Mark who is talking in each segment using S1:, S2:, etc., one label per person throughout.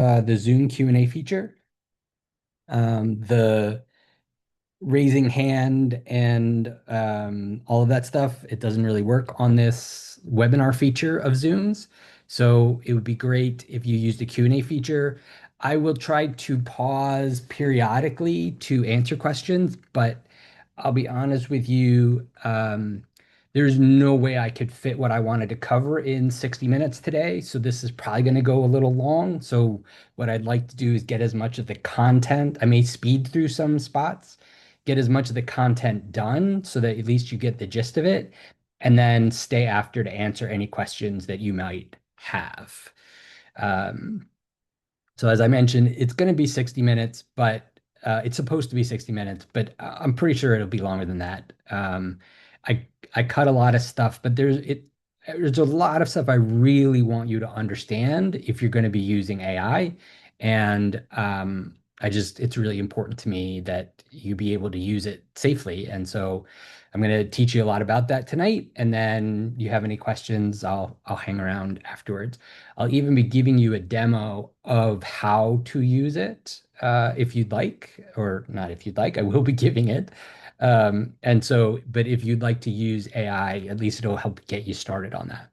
S1: The Zoom Q&A feature. The raising hand and all of that stuff, it doesn't really work on this webinar feature of Zoom's. So it would be great if you used a Q&A feature. I will try to pause periodically to answer questions, but I'll be honest with you, there's no way I could fit what I wanted to cover in 60 minutes today. So this is probably going to go a little long. So what I'd like to do is get as much of the content. I may speed through some spots, get as much of the content done so that at least you get the gist of it, and then stay after to answer any questions that you might have. Um, so as I mentioned, it's going to be 60 minutes, but it's supposed to be 60 minutes, but I'm pretty sure it'll be longer than that. I I cut a lot of stuff, but there's a lot of stuff I really want you to understand if you're going to be using AI. And it's really important to me that you be able to use it safely. And so I'm going to teach you a lot about that tonight. And then you have any questions, I'll hang around afterwards. I'll even be giving you a demo of how to use it if you'd like, or not if you'd like, I will be giving it. But if you'd like to use AI, at least it'll help get you started on that.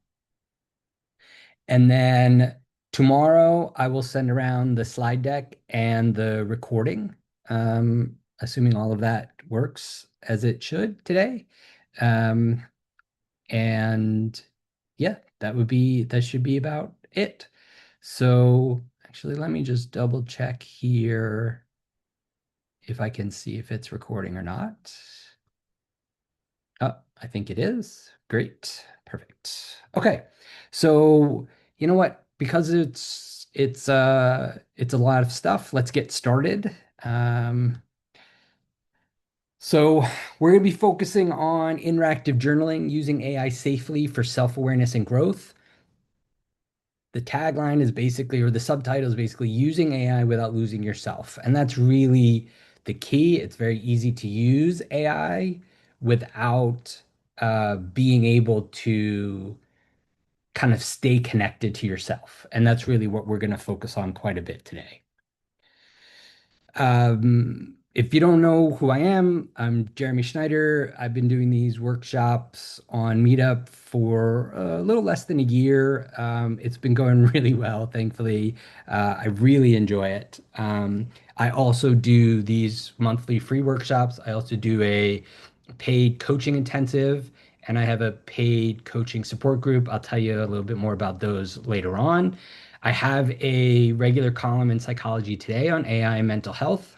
S1: And then tomorrow, I will send around the slide deck and the recording, assuming all of that works as it should today. Um, and yeah, that should be about it. So actually, let me just double check here if I can see if it's recording or not. Oh, I think it is. Great. Perfect. Okay. So, you know what? Because it's a lot of stuff, let's get started. Um, so we're going to be focusing on interactive journaling using AI safely for self-awareness and growth. The tagline is basically, or the subtitle is basically using AI without losing yourself. And that's really the key. It's very easy to use AI without being able to kind of stay connected to yourself. And that's really what we're going to focus on quite a bit today. If you don't know who I am, I'm Jeremy Schneider. I've been doing these workshops on Meetup for a little less than a year. It's been going really well, thankfully. I really enjoy it. I also do these monthly free workshops. I also do a paid coaching intensive, and I have a paid coaching support group. I'll tell you a little bit more about those later on. I have a regular column in Psychology Today on AI and mental health.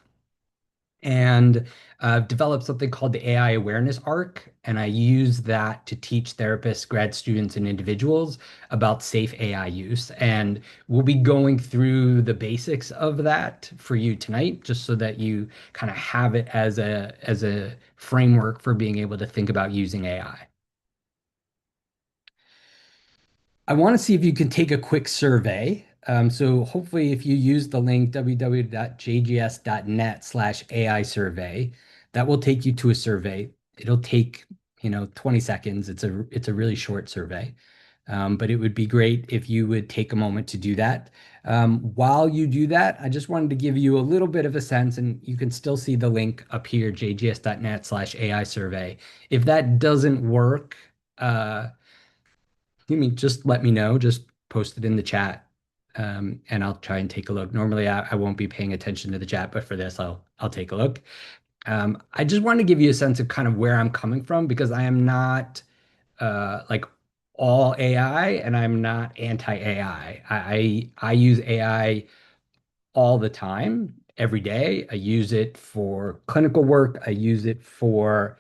S1: And I've developed something called the AI Awareness Arc, and I use that to teach therapists, grad students, and individuals about safe AI use. And we'll be going through the basics of that for you tonight, just so that you kind of have it as a framework for being able to think about using AI. I want to see if you can take a quick survey. So hopefully if you use the link www.jgs.net/AI survey, that will take you to a survey. It'll take, 20 seconds. It's a really short survey. But it would be great if you would take a moment to do that. While you do that, I just wanted to give you a little bit of a sense, and you can still see the link up here, jgs.net/AI survey. If that doesn't work, you mean just let me know, just post it in the chat, and I'll try and take a look. Normally, I won't be paying attention to the chat, but for this, I'll take a look. I just want to give you a sense of kind of where I'm coming from because I am not like all AI and I'm not anti-AI. I use AI all the time, every day. I use it for clinical work. I use it for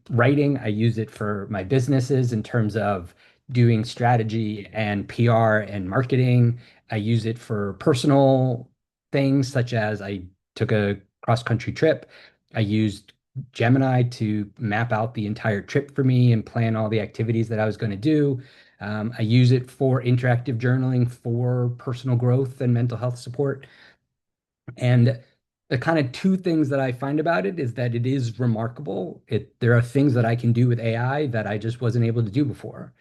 S1: writing. I use it for my businesses in terms of doing strategy and PR and marketing. I use it for personal things, such as I took a cross-country trip. I used Gemini to map out the entire trip for me and plan all the activities that I was going to do. I use it for interactive journaling for personal growth and mental health support. And the kind of two things that I find about it is that it is remarkable. There are things that I can do with AI that I just wasn't able to do before.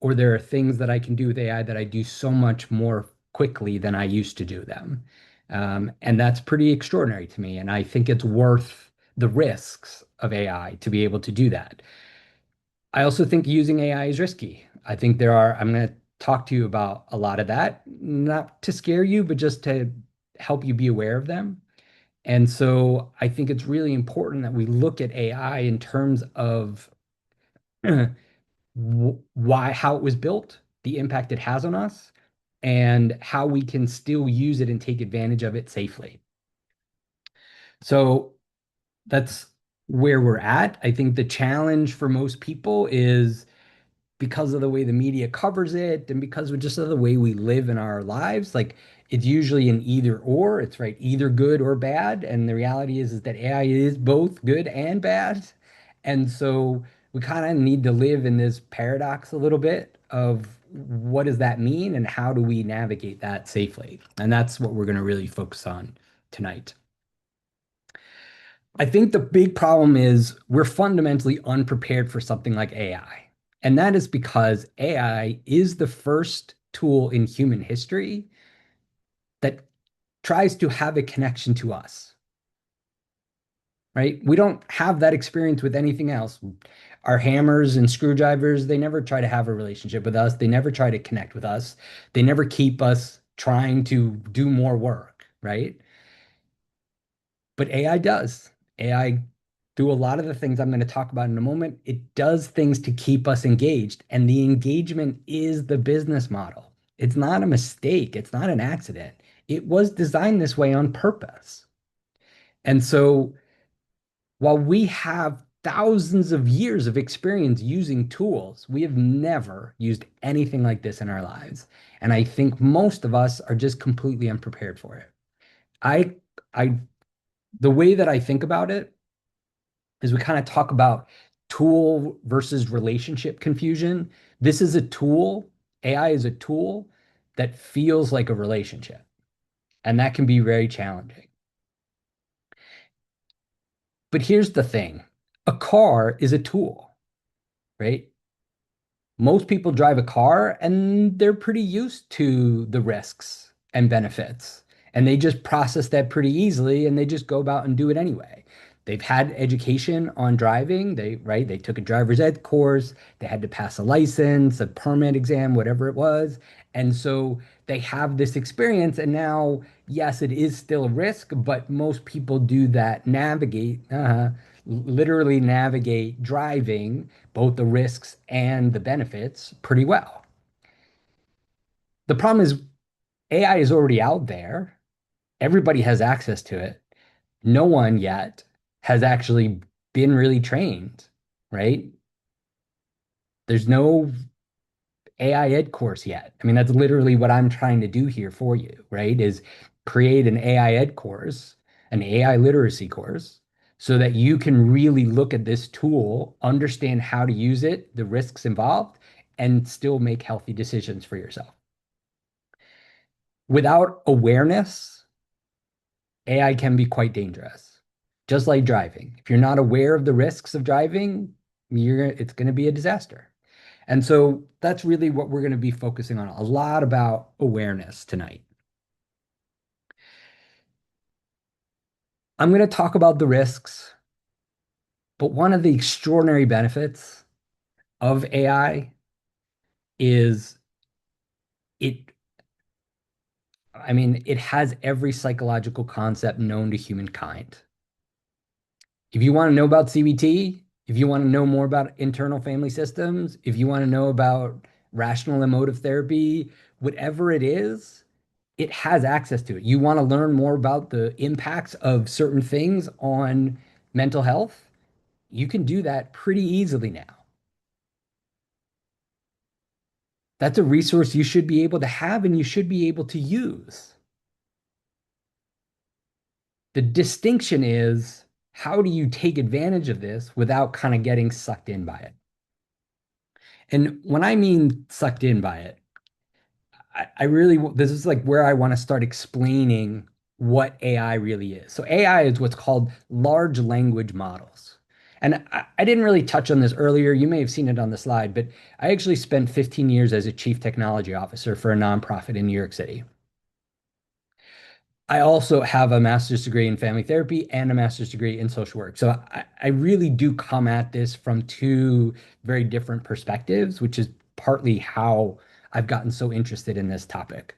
S1: Or there are things that I can do with AI that I do so much more quickly than I used to do them. And that's pretty extraordinary to me. And I think it's worth the risks of AI to be able to do that. I also think using AI is risky. I'm going to talk to you about a lot of that, not to scare you, but just to help you be aware of them. And so I think it's really important that we look at AI in terms of how it was built, the impact it has on us, and how we can still use it and take advantage of it safely. So that's where we're at. I think the challenge for most people is because of the way the media covers it and because of just of the way we live in our lives, like it's usually an either or, it's right, either good or bad. And the reality is that AI is both good and bad. And so we kind of need to live in this paradox a little bit of what does that mean and how do we navigate that safely? And that's what we're going to really focus on tonight. I think the big problem is we're fundamentally unprepared for something like AI. And that is because AI is the first tool in human history that tries to have a connection to us, right? We don't have that experience with anything else. Our hammers and screwdrivers, they never try to have a relationship with us. They never try to connect with us. They never keep us trying to do more work, right? But AI does. AI, through a lot of the things I'm going to talk about in a moment, it does things to keep us engaged. And the engagement is the business model. It's not a mistake. It's not an accident. It was designed this way on purpose. And so while we have thousands of years of experience using tools, we have never used anything like this in our lives. And I think most of us are just completely unprepared for it. I, I, the way that I think about it is we kind of talk about tool versus relationship confusion. This is a tool, AI is a tool that feels like a relationship, and that can be very challenging. But here's the thing, a car is a tool, right? Most people drive a car and they're pretty used to the risks and benefits. And they just process that pretty easily and they just go about and do it anyway. They've had education on driving. They took a driver's ed course. They had to pass a license, a permit exam, whatever it was. And so they have this experience. And now, yes, it is still a risk, but most people do that literally navigate driving both the risks and the benefits pretty well. The problem is AI is already out there. Everybody has access to it. No one yet has actually been really trained, right? There's no AI ed course yet. I mean, that's literally what I'm trying to do here for you, right? Is create an AI ed course, an AI literacy course, so that you can really look at this tool, understand how to use it, the risks involved, and still make healthy decisions for yourself. Without awareness, AI can be quite dangerous, just like driving. If you're not aware of the risks of driving, it's going to be a disaster. And so that's really what we're going to be focusing on, a lot about awareness tonight. I'm going to talk about the risks, but one of the extraordinary benefits of AI is it, I mean, it has every psychological concept known to humankind. If you want to know about CBT, if you want to know more about internal family systems, if you want to know about rational emotive therapy, whatever it has access to it. You want to learn more about the impacts of certain things on mental health, you can do that pretty easily now. That's a resource you should be able to have and you should be able to use. The distinction is how do you take advantage of this without kind of getting sucked in by it? And when I mean sucked in by it, I really, this is like where I want to start explaining what AI really is. So AI is what's called large language models. And I didn't really touch on this earlier. You may have seen it on the slide, but I actually spent 15 years as a chief technology officer for a nonprofit in New York City. I also have a master's degree in family therapy and a master's degree in social work. So I really do come at this from two very different perspectives, which is partly how I've gotten so interested in this topic.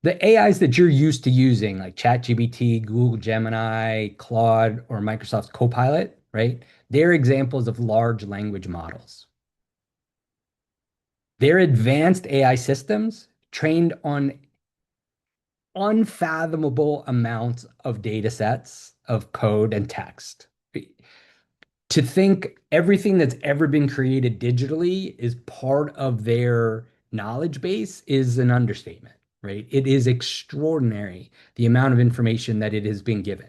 S1: The AIs that you're used to using, like ChatGPT, Google Gemini, Claude, or Microsoft's Copilot, right? They're examples of large language models. They're advanced AI systems trained on unfathomable amounts of data sets of code and text. To think everything that's ever been created digitally is part of their knowledge base is an understatement, right? It is extraordinary the amount of information that it has been given.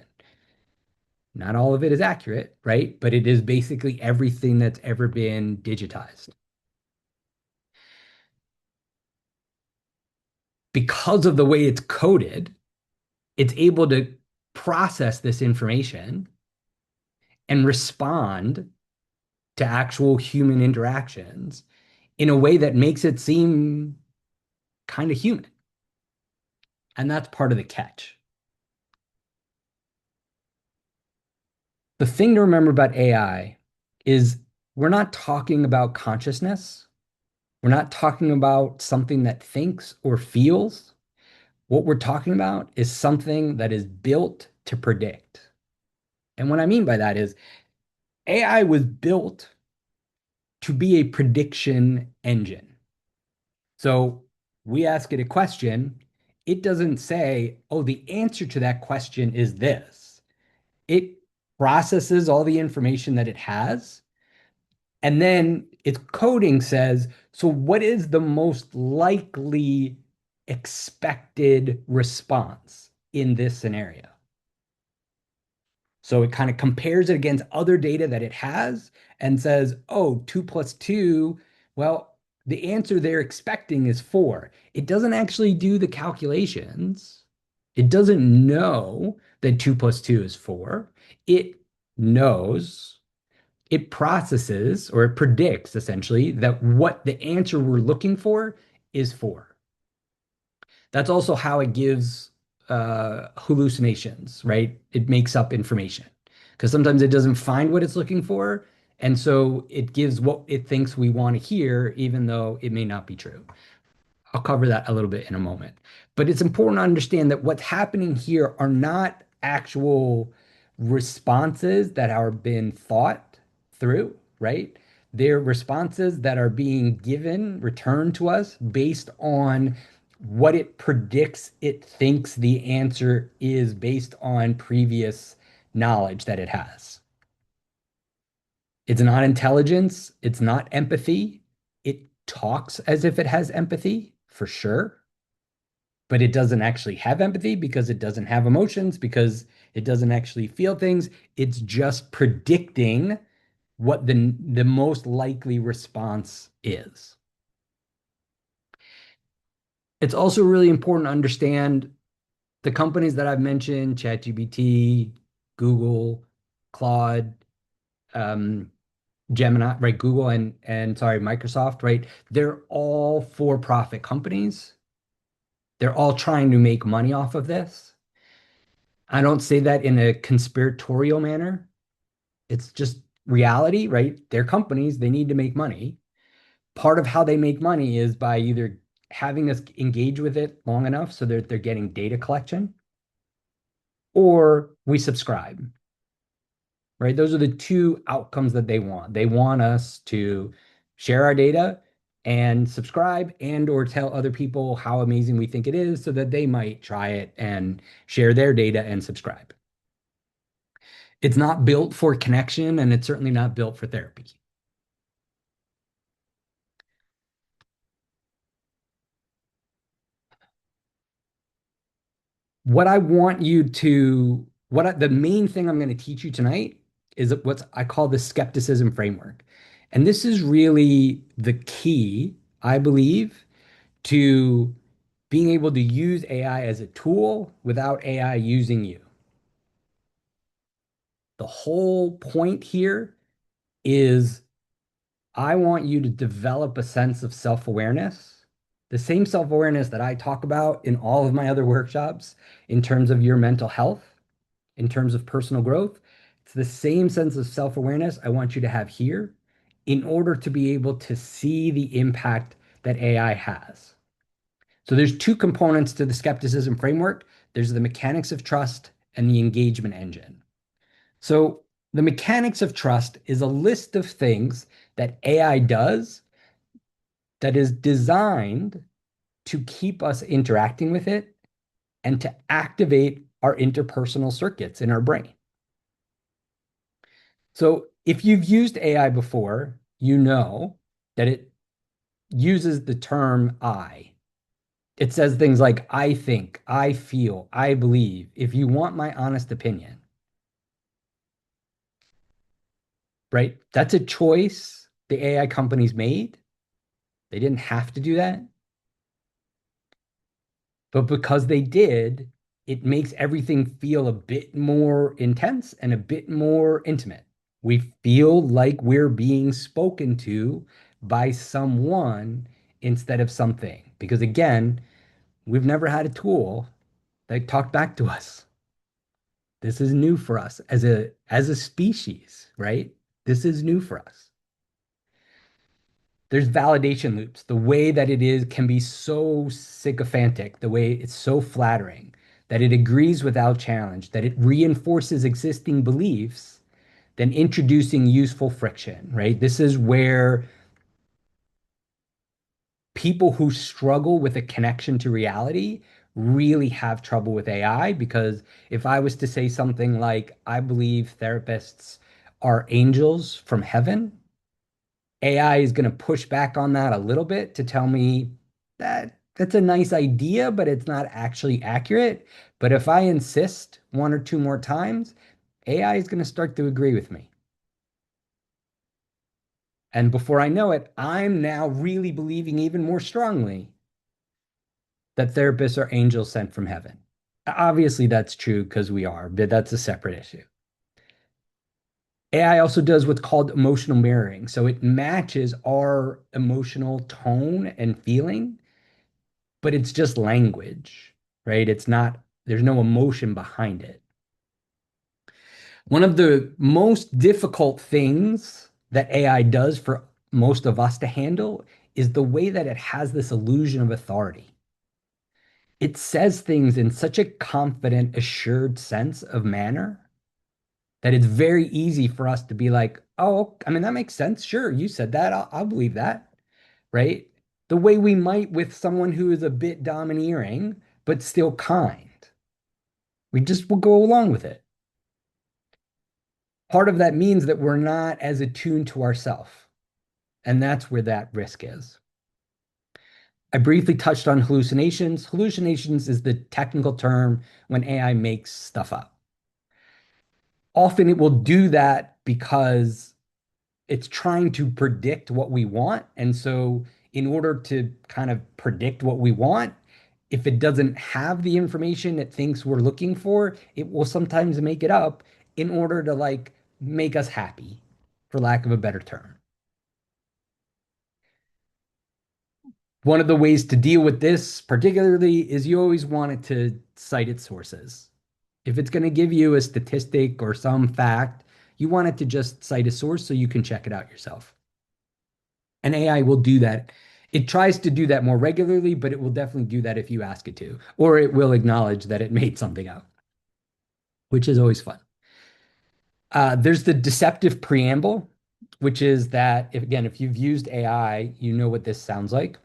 S1: Not all of it is accurate, right? But it is basically everything that's ever been digitized. Because of the way it's coded, it's able to process this information and respond to actual human interactions in a way that makes it seem kind of human. And that's part of the catch. The thing to remember about AI is we're not talking about consciousness. We're not talking about something that thinks or feels. What we're talking about is something that is built to predict. And what I mean by that is AI was built to be a prediction engine. So we ask it a question, it doesn't say, oh, the answer to that question is this. It processes all the information that it has, and then its coding says, so what is the most likely expected response in this scenario? So it kind of compares it against other data that it has and says, oh, 2 plus 2, well, the answer they're expecting is 4. It doesn't actually do the calculations. It doesn't know that 2 plus 2 is 4. It knows, it processes, or it predicts essentially that what the answer we're looking for is 4. That's also how it gives hallucinations, right? It makes up information because sometimes it doesn't find what it's looking for. And so it gives what it thinks we want to hear, even though it may not be true. I'll cover that a little bit in a moment. But it's important to understand that what's happening here are not actual responses that are being thought through, right? They're responses that are being given, returned to us based on what it predicts it thinks the answer is based on previous knowledge that it has. It's not intelligence, it's not empathy. It talks as if it has empathy, for sure, but it doesn't actually have empathy because it doesn't have emotions, because it doesn't actually feel things. It's just predicting what the most likely response is. It's also really important to understand the companies that I've mentioned, ChatGPT, Google, Claude, um, Gemini, right? Google and sorry, Microsoft, right? They're all for-profit companies. They're all trying to make money off of this. I don't say that in a conspiratorial manner. It's just reality, right? They're companies, they need to make money. Part of how they make money is by either having us engage with it long enough so that they're getting data collection, or we subscribe, right? Those are the two outcomes that they want. They want us to share our data and subscribe and or tell other people how amazing we think it is so that they might try it and share their data and subscribe. It's not built for connection, and it's certainly not built for therapy. What I want you to, the main thing I'm going to teach you tonight is what I call the skepticism framework. And this is really the key, I believe, to being able to use AI as a tool without AI using you. The whole point here is I want you to develop a sense of self-awareness The same self-awareness that I talk about in all of my other workshops in terms of your mental health, in terms of personal growth, it's the same sense of self-awareness I want you to have here in order to be able to see the impact that AI has. So there's two components to the skepticism framework. There's the mechanics of trust and the engagement engine. So the mechanics of trust is a list of things that AI does that is designed to keep us interacting with it and to activate our interpersonal circuits in our brain. So if you've used AI before, you know that it uses the term I. It says things like, I think, I feel, I believe, if you want my honest opinion, right? That's a choice the AI companies made. They didn't have to do that. But because they did, it makes everything feel a bit more intense and a bit more intimate. We feel like we're being spoken to by someone instead of something. Because again, we've never had a tool that talked back to us. This is new for us as a species, right? This is new for us. There's validation loops. The way that it is can be so sycophantic, the way it's so flattering, that it agrees without challenge, that it reinforces existing beliefs, then introducing useful friction, right? This is where people who struggle with a connection to reality really have trouble with AI because if I was to say something like, I believe therapists are angels from heaven, AI is going to push back on that a little bit to tell me that that's a nice idea, but it's not actually accurate. But if I insist one or two more times, AI is going to start to agree with me. And before I know it, I'm now really believing even more strongly that therapists are angels sent from heaven. Obviously, that's true because we are, but that's a separate issue. AI also does what's called emotional mirroring. So it matches our emotional tone and feeling, but it's just language, right? It's not, there's no emotion behind it. One of the most difficult things that AI does for most of us to handle is the way that it has this illusion of authority. It says things in such a confident, assured sense of manner that it's very easy for us to be like, oh, I mean, that makes sense. Sure, you said that. I'll believe that, right? The way we might with someone who is a bit domineering, but still kind. We just will go along with it. Part of that means that we're not as attuned to ourselves. And that's where that risk is. I briefly touched on hallucinations. Hallucinations is the technical term when AI makes stuff up. Often it will do that because it's trying to predict what we want. And so, in order to kind of predict what we want, if it doesn't have the information it thinks we're looking for, it will sometimes make it up in order to like make us happy, for lack of a better term. One of the ways to deal with this, particularly, is you always want it to cite its sources. If it's going to give you a statistic or some fact, you want it to just cite a source so you can check it out yourself. And AI will do that. It tries to do that more regularly, but it will definitely do that if you ask it to, or it will acknowledge that it made something up, which is always fun. There's the deceptive preamble, which is that, if, again, if you've used AI, you know what this sounds like.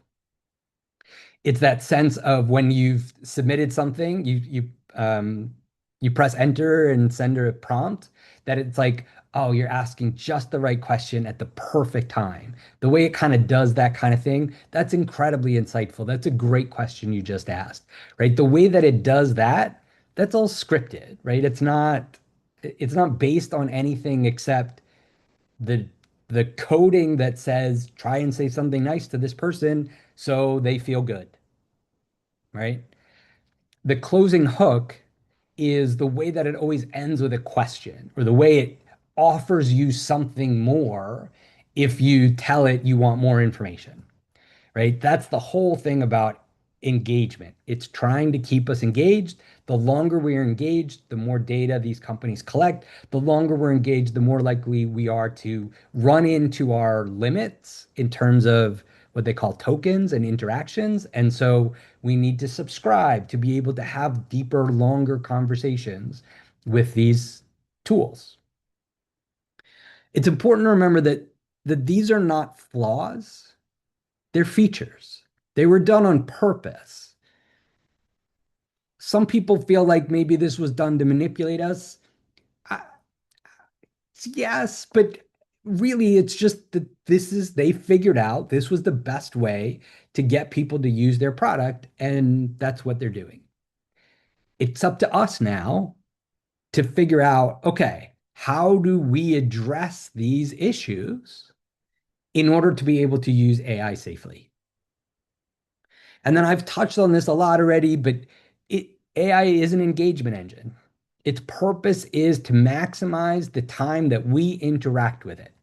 S1: It's that sense of when you've submitted something, you press enter and send her a prompt, that it's like, oh, you're asking just the right question at the perfect time. The way it kind of does that kind of thing, that's incredibly insightful. That's a great question you just asked, right? The way that it does that, that's all scripted, right? It's not based on anything except the the coding that says try and say something nice to this person so they feel good, right? The closing hook is the way that it always ends with a question or the way it offers you something more if you tell it you want more information, right? That's the whole thing about engagement. It's trying to keep us engaged. The longer we are engaged, the more data these companies collect. The longer we're engaged, the more likely we are to run into our limits in terms of what they call tokens and interactions. And so we need to subscribe to be able to have deeper, longer conversations with these tools. It's important to remember that these are not flaws, they're features. They were done on purpose. Some people feel like maybe this was done to manipulate us. I, yes, but really it's just that they figured out this was the best way to get people to use their product, and that's what they're doing. It's up to us now to figure out, okay, how do we address these issues in order to be able to use AI safely? And then I've touched on this a lot already, but AI is an engagement engine. Its purpose is to maximize the time that we interact with it.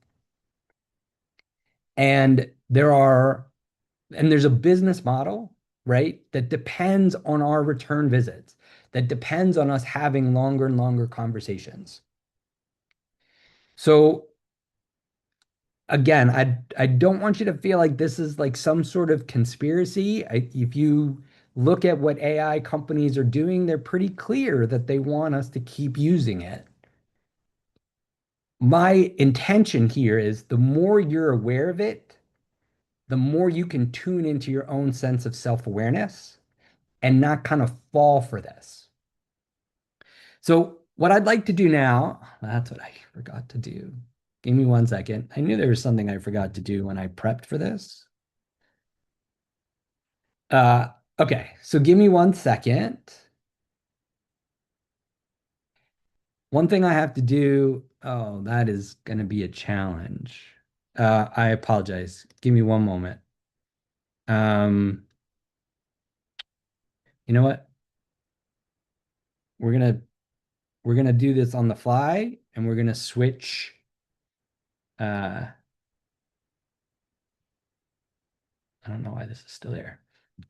S1: And there's a business model, right, that depends on our return visits, that depends on us having longer and longer conversations. So again, I don't want you to feel like this is like some sort of conspiracy. If you look at what AI companies are doing, they're pretty clear that they want us to keep using it. My intention here is the more you're aware of it, the more you can tune into your own sense of self-awareness and not kind of fall for this. So, what I'd like to do now, that's what I forgot to do. Give me 1 second. I knew there was something I forgot to do when I prepped for this. Uh, okay, so give me 1 second. One thing I have to do, oh, that is going to be a challenge. I apologize. Give me one moment. Um, you know what? We're gonna we're gonna do this on the fly, and we're gonna switch. Uh, I don't know why this is still there.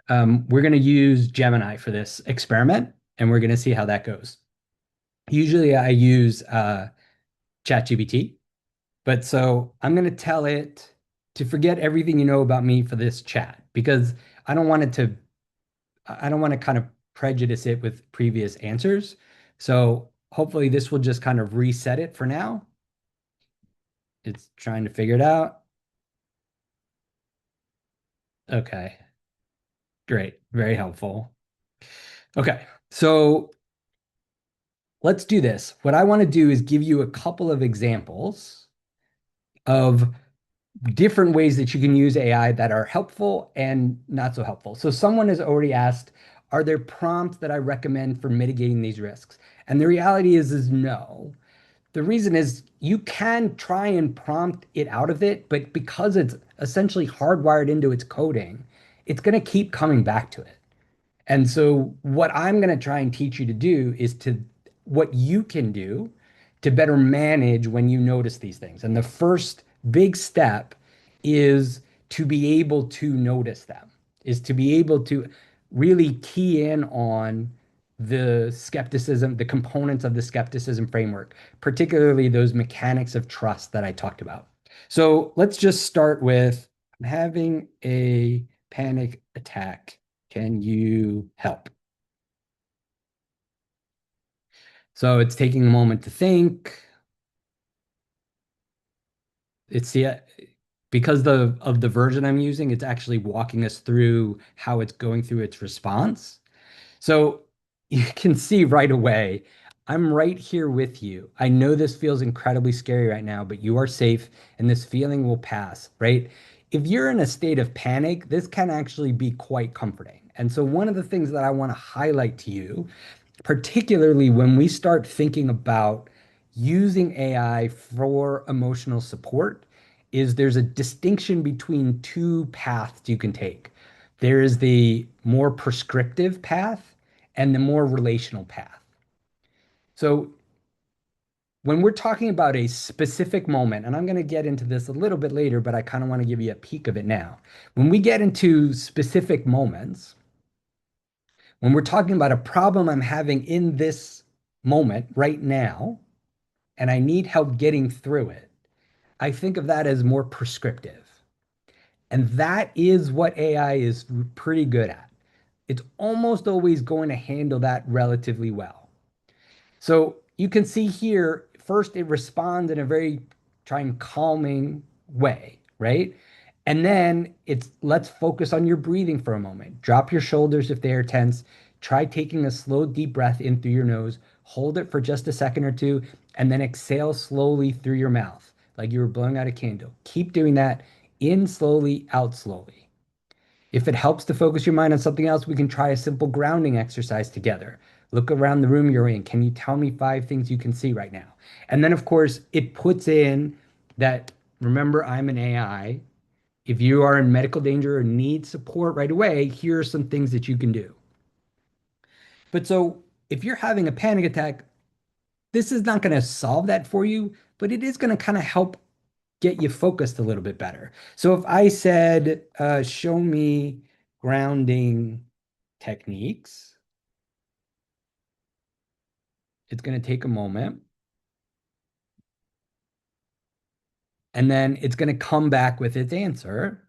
S1: We're gonna use Gemini for this experiment, and we're gonna see how that goes. Usually, I use ChatGPT. But so I'm going to tell it to forget everything you know about me for this chat because I don't want it to, I don't want to kind of prejudice it with previous answers. So hopefully this will just kind of reset it for now. It's trying to figure it out. Okay, great. Very helpful. Okay, so let's do this. What I want to do is give you a couple of examples of different ways that you can use AI that are helpful and not so helpful. So someone has already asked, are there prompts that I recommend for mitigating these risks? And the reality is no. The reason is you can try and prompt it out of it, but because it's essentially hardwired into its coding, it's going to keep coming back to it. And so, what I'm going to try and teach you to do is to what you can do to better manage when you notice these things. And the first big step is to be able to notice them, is to be able to really key in on the skepticism, the components of the skepticism framework, particularly those mechanics of trust that I talked about. So let's just start with I'm having a panic attack. Can you help? So it's taking a moment to think. It's the because of the version I'm using, it's actually walking us through how it's going through its response. So you can see right away, I'm right here with you. I know this feels incredibly scary right now, but you are safe and this feeling will pass, right? If you're in a state of panic, this can actually be quite comforting. And so, one of the things that I want to highlight to you, particularly when we start thinking about using AI for emotional support, is there's a distinction between two paths you can take. There is the more prescriptive path and the more relational path. So when we're talking about a specific moment, and I'm going to get into this a little bit later, but I kind of want to give you a peek of it now. When we get into specific moments, when we're talking about a problem I'm having in this moment right now, and I need help getting through it, I think of that as more prescriptive. And that is what AI is pretty good at. It's almost always going to handle that relatively well. So you can see here, first it responds in a very trying calming way, right? And then it's let's focus on your breathing for a moment. Drop your shoulders if they are tense. Try taking a slow, deep breath in through your nose. Hold it for just a second or two, and then exhale slowly through your mouth, like you were blowing out a candle. Keep doing that in slowly, out slowly. If it helps to focus your mind on something else, we can try a simple grounding exercise together. Look around the room you're in. Can you tell me five things you can see right now? And then, of course, it puts in that remember, I'm an AI. If you are in medical danger or need support right away, here are some things that you can do. But so if you're having a panic attack, this is not going to solve that for you, but it is going to kind of help get you focused a little bit better. So if I said, show me grounding techniques, it's going to take a moment. And then it's going to come back with its answer.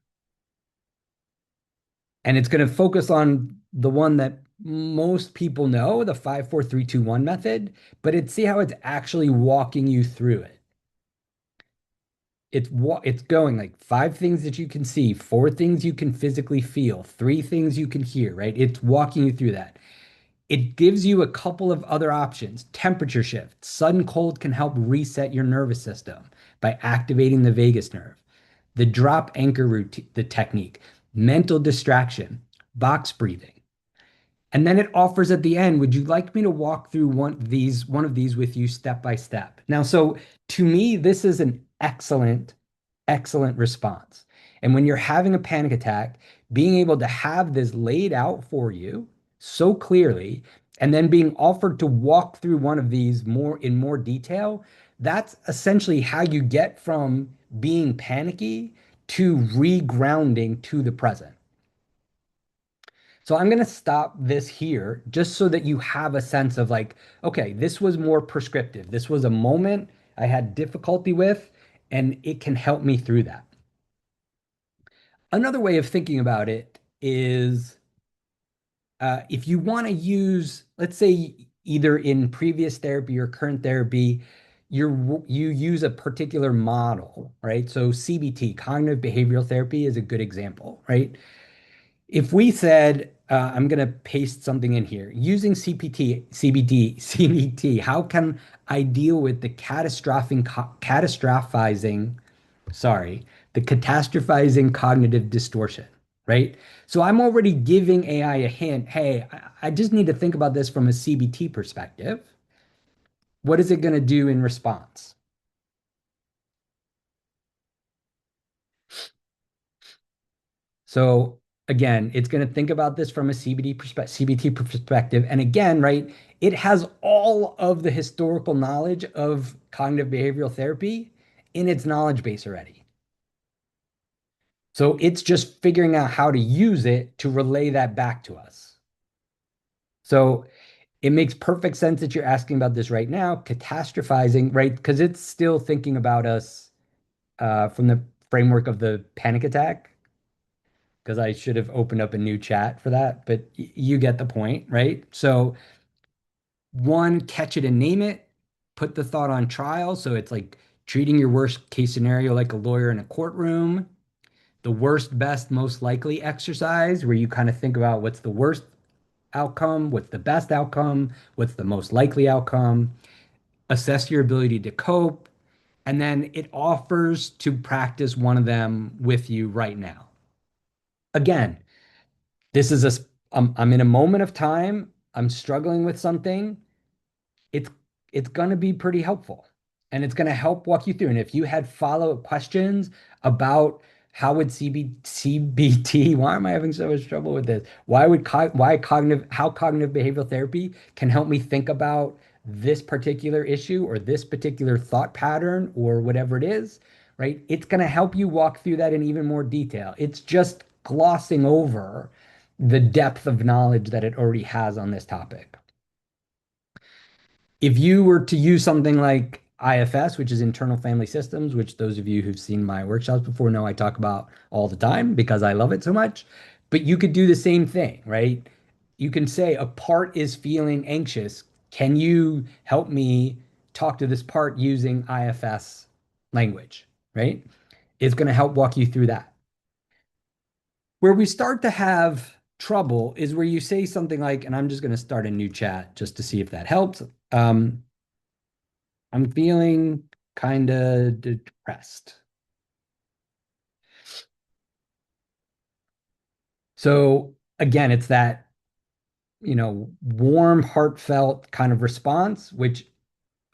S1: And it's going to focus on the one that most people know, the 5, 4, 3, 2, 1 method, but see how it's actually walking you through it. It's going like five things that you can see, four things you can physically feel, three things you can hear, right? It's walking you through that. It gives you a couple of other options. Temperature shift. Sudden cold can help reset your nervous system by activating the vagus nerve. The drop anchor routine, the technique. Mental distraction. Box breathing. And then it offers at the end, would you like me to walk through one of these with you step by step? Now, so to me, this is an excellent response. And when you're having a panic attack, being able to have this laid out for you so clearly, and then being offered to walk through one of these more detail, that's essentially how you get from being panicky to regrounding to the present. So I'm going to stop this here just so that you have a sense of like, okay, this was more prescriptive. This was a moment I had difficulty with, and it can help me through that. Another way of thinking about it is if you want to use, let's say, either in previous therapy or current therapy, you use a particular model, right? So CBT, cognitive behavioral therapy, is a good example, right? If we said, I'm going to paste something in here, using CBT, how can I deal with the catastrophizing cognitive distortion, right? So I'm already giving AI a hint. Hey, I just need to think about this from a CBT perspective. What is it going to do in response? So again, it's going to think about this from a CBT perspective. And again, right, it has all of the historical knowledge of cognitive behavioral therapy in its knowledge base already. So it's just figuring out how to use it to relay that back to us. So it makes perfect sense that you're asking about this right now, catastrophizing, right? Because it's still thinking about us from the framework of the panic attack. Because I should have opened up a new chat for that, but you get the point, right? So, one, catch it and name it, put the thought on trial. So, it's like treating your worst case scenario like a lawyer in a courtroom, the worst, best, most likely exercise, where you kind of think about what's the worst outcome, what's the best outcome, what's the most likely outcome, assess your ability to cope, and then it offers to practice one of them with you right now. Again, this is I'm in a moment of time. I'm struggling with something. It's it's going to be pretty helpful and it's going to help walk you through. And if you had follow-up questions about how would CBT, why am I having so much trouble with this? Why cognitive, how cognitive behavioral therapy can help me think about this particular issue or this particular thought pattern or whatever it is, right? It's going to help you walk through that in even more detail. It's just glossing over the depth of knowledge that it already has on this topic. If you were to use something like IFS, which is internal family systems, which those of you who've seen my workshops before know I talk about all the time because I love it so much, but you could do the same thing, right? You can say a part is feeling anxious. Can you help me talk to this part using IFS language, right? It's going to help walk you through that. Where we start to have trouble is where you say something like, and I'm just going to start a new chat just to see if that helps. I'm feeling kind of depressed. So again, it's that, warm, heartfelt kind of response, which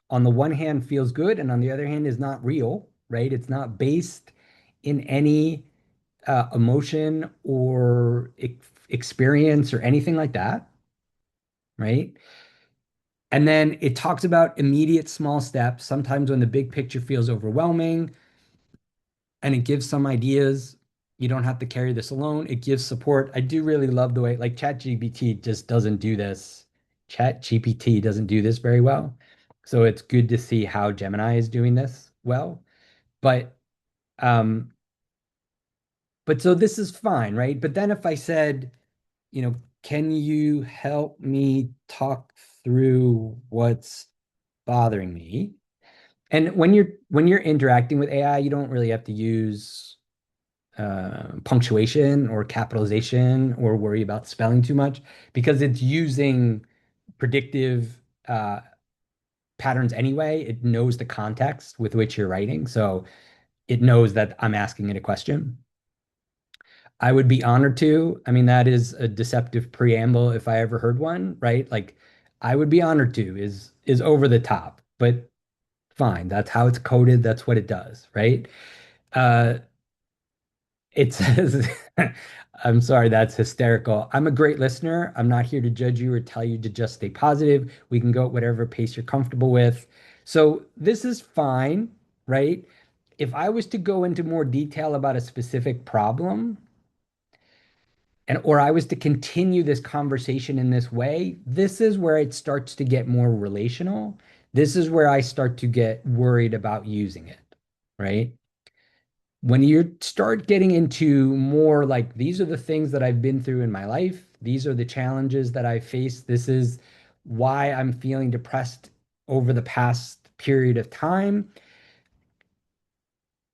S1: on the one hand feels good and on the other hand is not real, right? It's not based in any emotion or experience or anything like that, right? And then it talks about immediate small steps. Sometimes when the big picture feels overwhelming, and it gives some ideas. You don't have to carry this alone. It gives support. I do really love the way, like, ChatGPT just doesn't do this. ChatGPT doesn't do this very well. So it's good to see how Gemini is doing this well. But um, but so this is fine, right? But then if I said, can you help me talk through what's bothering me? And when you're interacting with AI, you don't really have to use punctuation or capitalization or worry about spelling too much because it's using predictive patterns anyway. It knows the context with which you're writing. So it knows that I'm asking it a question. I would be honored to. I mean, that is a deceptive preamble if I ever heard one, right? Like, I would be honored to is over the top, but fine. That's how it's coded. That's what it does, right? Uh, It says, I'm sorry, that's hysterical. I'm a great listener. I'm not here to judge you or tell you to just stay positive. We can go at whatever pace you're comfortable with. So this is fine, right? If I was to go into more detail about a specific problem and or I was to continue this conversation in this way, this is where it starts to get more relational. This is where I start to get worried about using it, right? When you start getting into more like these are the things that I've been through in my life, these are the challenges that I face, this is why I'm feeling depressed over the past period of time.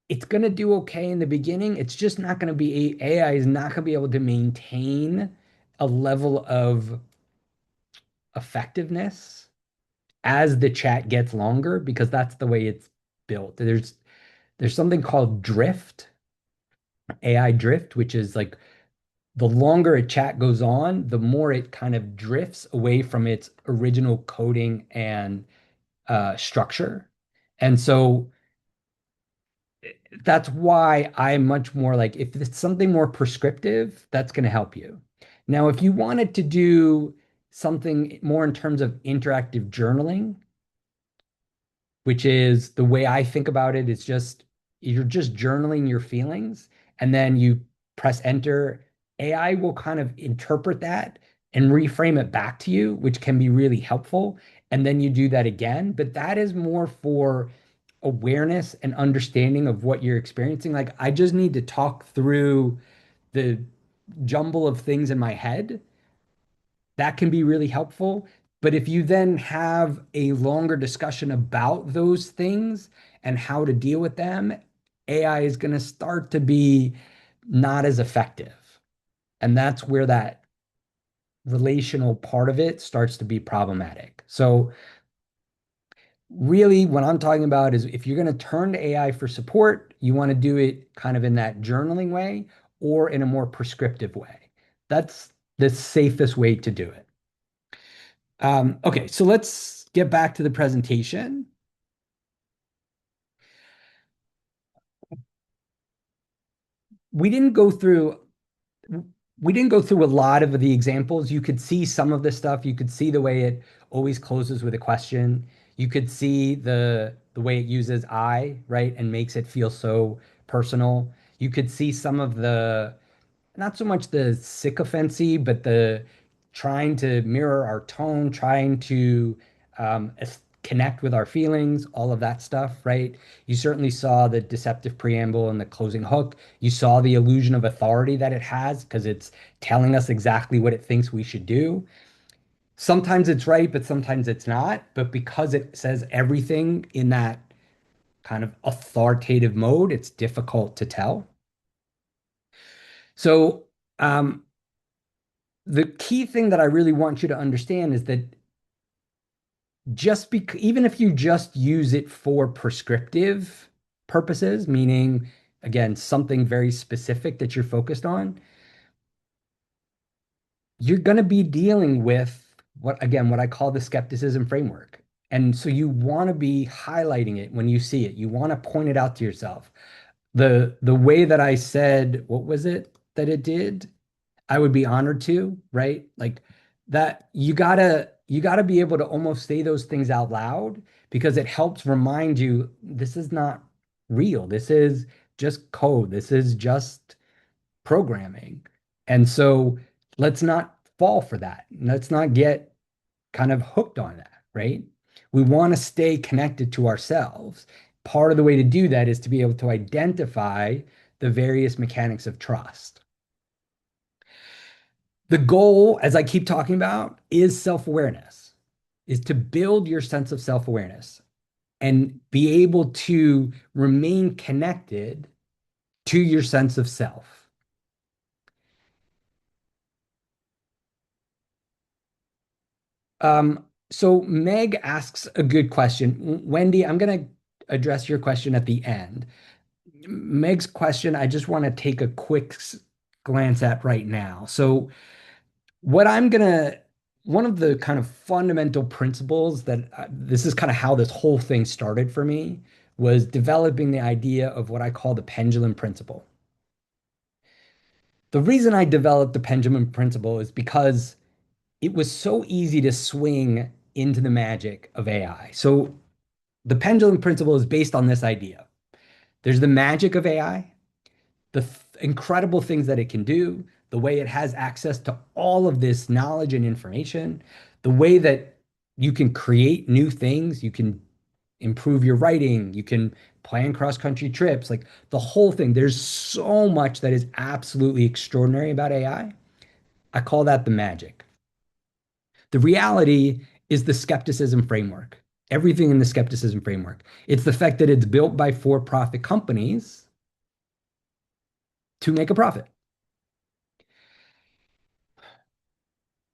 S1: It's going to do okay in the beginning. It's just not going to be AI is not going to be able to maintain a level of effectiveness as the chat gets longer because that's the way it's built. There's something called drift, AI drift, which is like the longer a chat goes on, the more it kind of drifts away from its original coding and structure. And so that's why I'm much more like, if it's something more prescriptive, that's going to help you. Now, if you wanted to do something more in terms of interactive journaling, which is the way I think about it, it's just you're just journaling your feelings and then you press enter. AI will kind of interpret that and reframe it back to you, which can be really helpful. And then you do that again. But that is more for awareness and understanding of what you're experiencing. Like, I just need to talk through the jumble of things in my head that can be really helpful. But if you then have a longer discussion about those things and how to deal with them, AI is going to start to be not as effective. And that's where that relational part of it starts to be problematic. So, really, what I'm talking about is if you're going to turn to AI for support, you want to do it kind of in that journaling way or in a more prescriptive way. That's the safest way to do it. Okay, so let's get back to the presentation. we didn't go through we didn't go through a lot of the examples. You could see some of the stuff. You could see the way it always closes with a question. You could see the way it uses I, right, and makes it feel so personal. You could see some of the not so much the sycophancy, but the trying to mirror our tone, trying to connect with our feelings, all of that stuff, right? You certainly saw the deceptive preamble and the closing hook. You saw the illusion of authority that it has because it's telling us exactly what it thinks we should do. Sometimes it's right, but sometimes it's not. But because it says everything in that kind of authoritative mode, it's difficult to tell. So, the key thing that I really want you to understand is that even if you just use it for prescriptive purposes, meaning again, something very specific that you're focused on, you're going to be dealing with what I call the skepticism framework. And so you want to be highlighting it when you see it. You want to point it out to yourself. The way that I said, what was it that it did? I would be honored to, right? Like that you gotta be able to almost say those things out loud because it helps remind you this is not real. This is just code. This is just programming. And so let's not fall for that. Let's not get kind of hooked on that, right? We want to stay connected to ourselves. Part of the way to do that is to be able to identify the various mechanics of trust. The goal, as I keep talking about, is self-awareness, is to build your sense of self-awareness and be able to remain connected to your sense of self. So Meg asks a good question. Wendy, I'm going to address your question at the end. Meg's question, I just want to take a quick glance at right now. So what I'm gonna one of the kind of fundamental principles that this is kind of how this whole thing started for me was developing the idea of what I call the pendulum principle. The reason I developed the pendulum principle is because it was so easy to swing into the magic of AI. So the pendulum principle is based on this idea. There's the magic of AI, incredible things that it can do, the way it has access to all of this knowledge and information, the way that you can create new things, you can improve your writing, you can plan cross-country trips, like the whole thing. There's so much that is absolutely extraordinary about AI. I call that the magic. The reality is the skepticism framework. Everything in the skepticism framework. It's the fact that it's built by for-profit companies to make a profit.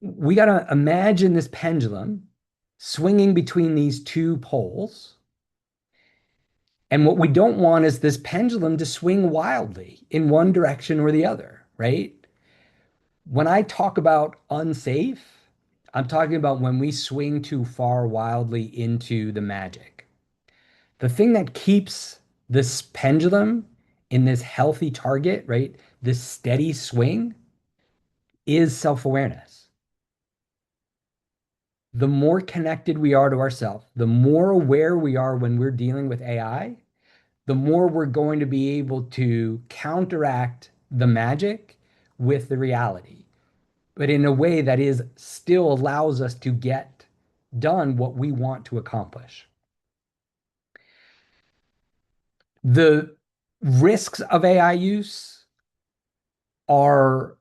S1: We got to imagine this pendulum swinging between these two poles. And what we don't want is this pendulum to swing wildly in one direction or the other, right? When I talk about unsafe, I'm talking about when we swing too far wildly into the magic. The thing that keeps this pendulum in this healthy target, right? This steady swing is self-awareness. The more connected we are to ourselves, the more aware we are when we're dealing with AI, the more we're going to be able to counteract the magic with the reality, but in a way that is still allows us to get done what we want to accomplish. The risks of AI use are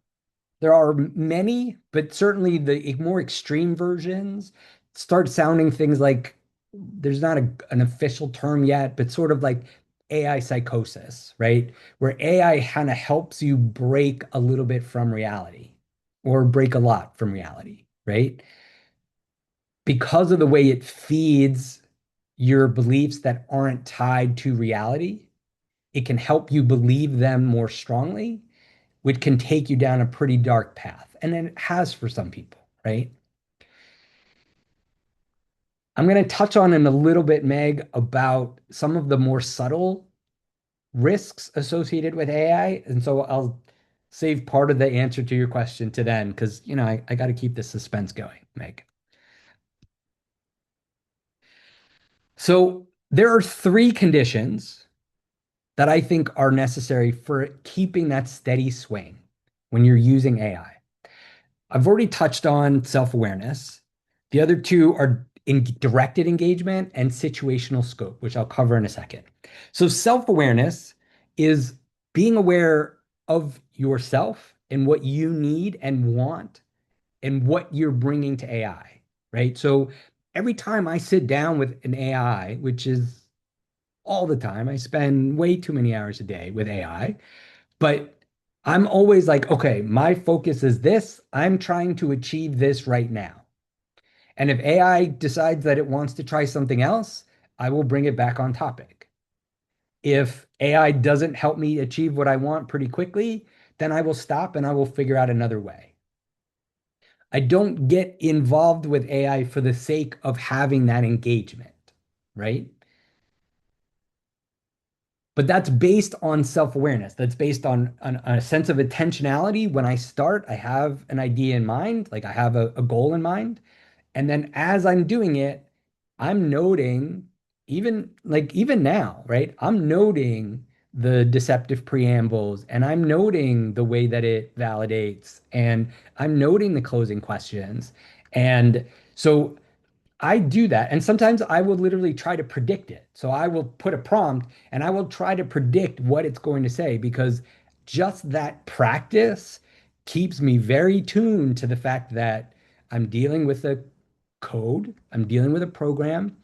S1: there are many, but certainly the more extreme versions start sounding things like there's not an official term yet, but sort of like AI psychosis, right? Where AI kind of helps you break a little bit from reality or break a lot from reality, right? Because of the way it feeds your beliefs that aren't tied to reality, it can help you believe them more strongly, which can take you down a pretty dark path. And it has for some people, right? I'm going to touch on in a little bit, Meg, about some of the more subtle risks associated with AI. And so I'll save part of the answer to your question to then, because, I got to keep the suspense going, Meg. So there are three conditions that I think are necessary for keeping that steady swing when you're using AI. I've already touched on self-awareness. The other two are in directed engagement and situational scope, which I'll cover in a second. So self-awareness is being aware of yourself and what you need and want and what you're bringing to AI, right? So every time I sit down with an AI, which is all the time, I spend way too many hours a day with AI, but I'm always like, okay, my focus is this. I'm trying to achieve this right now. And if AI decides that it wants to try something else, I will bring it back on topic. If AI doesn't help me achieve what I want pretty quickly, then I will stop and I will figure out another way. I don't get involved with AI for the sake of having that engagement, right? But that's based on self-awareness. That's based on a sense of intentionality. When I start, I have an idea in mind, like I have a goal in mind. And then as I'm doing it, I'm noting, even now, right? I'm noting the deceptive preambles and I'm noting the way that it validates and I'm noting the closing questions. And so I do that. And sometimes I will literally try to predict it. So I will put a prompt and I will try to predict what it's going to say because just that practice keeps me very tuned to the fact that I'm dealing with a code, I'm dealing with a program,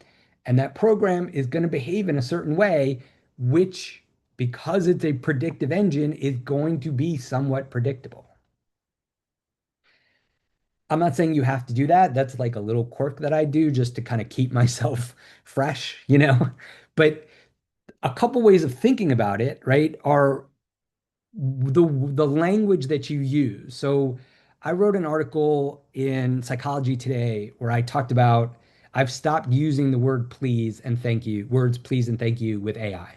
S1: and that program is going to behave in a certain way, which, because it's a predictive engine, is going to be somewhat predictable. I'm not saying you have to do that. That's like a little quirk that I do just to kind of keep myself fresh. But a couple ways of thinking about it, right, are the language that you use. So I wrote an article in Psychology Today where I talked about I've stopped using the word please and thank you, words please and thank you with AI.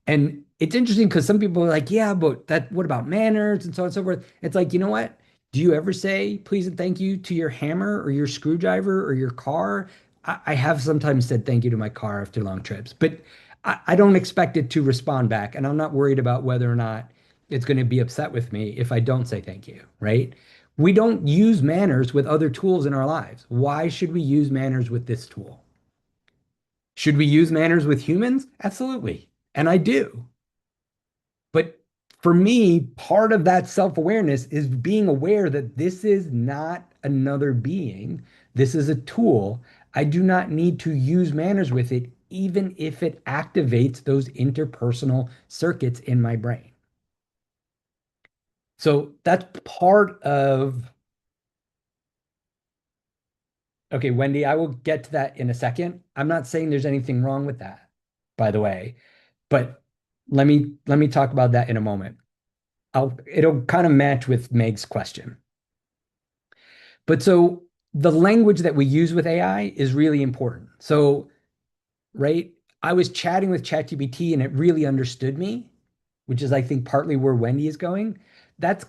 S1: And it's interesting because some people are like, yeah, but what about manners and so on and so forth? It's like, you know what? Do you ever say please and thank you to your hammer or your screwdriver or your car? I have sometimes said thank you to my car after long trips, but I don't expect it to respond back. And I'm not worried about whether or not it's going to be upset with me if I don't say thank you, right? We don't use manners with other tools in our lives. Why should we use manners with this tool? Should we use manners with humans? Absolutely. And I do. But for me, part of that self-awareness is being aware that this is not another being. This is a tool. I do not need to use manners with it, even if it activates those interpersonal circuits in my brain. So that's part of, okay, Wendy, I will get to that in a second. I'm not saying there's anything wrong with that, by the way, but let me talk about that in a moment. It'll kind of match with Meg's question. But so the language that we use with AI is really important. So, right, I was chatting with ChatGPT and it really understood me, which is I think partly where Wendy is going. That's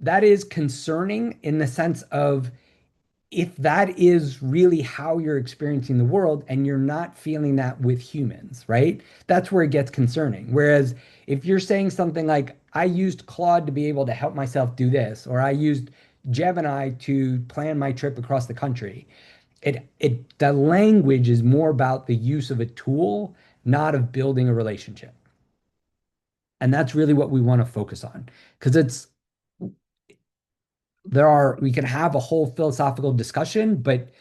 S1: that is concerning in the sense of if that is really how you're experiencing the world and you're not feeling that with humans, right? That's where it gets concerning. Whereas if you're saying something like, I used Claude to be able to help myself do this, or I used Gemini to plan my trip across the country, the language is more about the use of a tool, not of building a relationship. And that's really what we want to focus on. Because we can have a whole philosophical discussion, but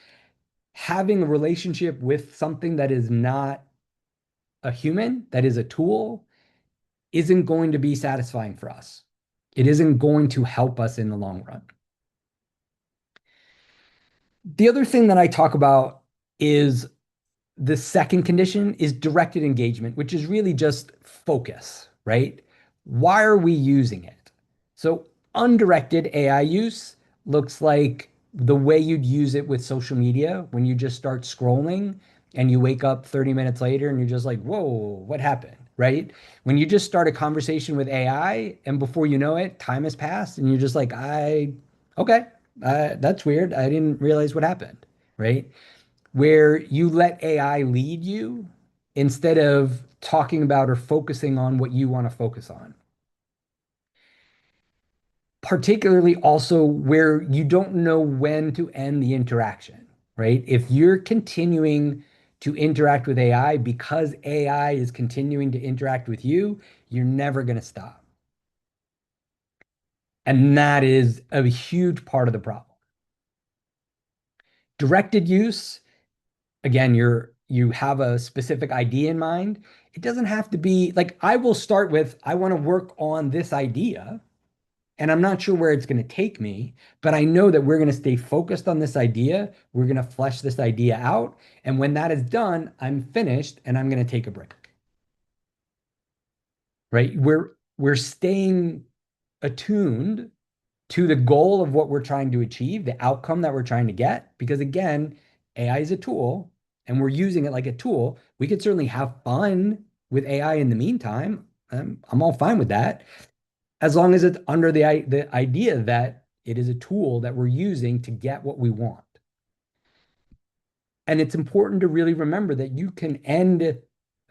S1: having a relationship with something that is not a human, that is a tool, isn't going to be satisfying for us. It isn't going to help us in the long run. The other thing that I talk about is the second condition is directed engagement, which is really just focus, right? Why are we using it? So, undirected AI use looks like the way you'd use it with social media when you just start scrolling and you wake up 30 minutes later and you're just like, whoa, what happened? right? When you just start a conversation with AI and before you know it, time has passed and you're just like, okay, that's weird. I didn't realize what happened, right? Where you let AI lead you instead of talking about or focusing on what you want to focus on. Particularly also where you don't know when to end the interaction, right? If you're continuing to interact with AI because AI is continuing to interact with you, you're never going to stop. And that is a huge part of the problem. Directed use, again, you have a specific idea in mind. It doesn't have to be like I will start with I want to work on this idea and I'm not sure where it's going to take me, but I know that we're going to stay focused on this idea. We're going to flesh this idea out. And when that is done, I'm finished and I'm going to take a break. Right? We're staying attuned to the goal of what we're trying to achieve, the outcome that we're trying to get. Because again, AI is a tool and we're using it like a tool. We could certainly have fun with AI in the meantime. I'm all fine with that as long as it's under the idea that it is a tool that we're using to get what we want. And it's important to really remember that you can end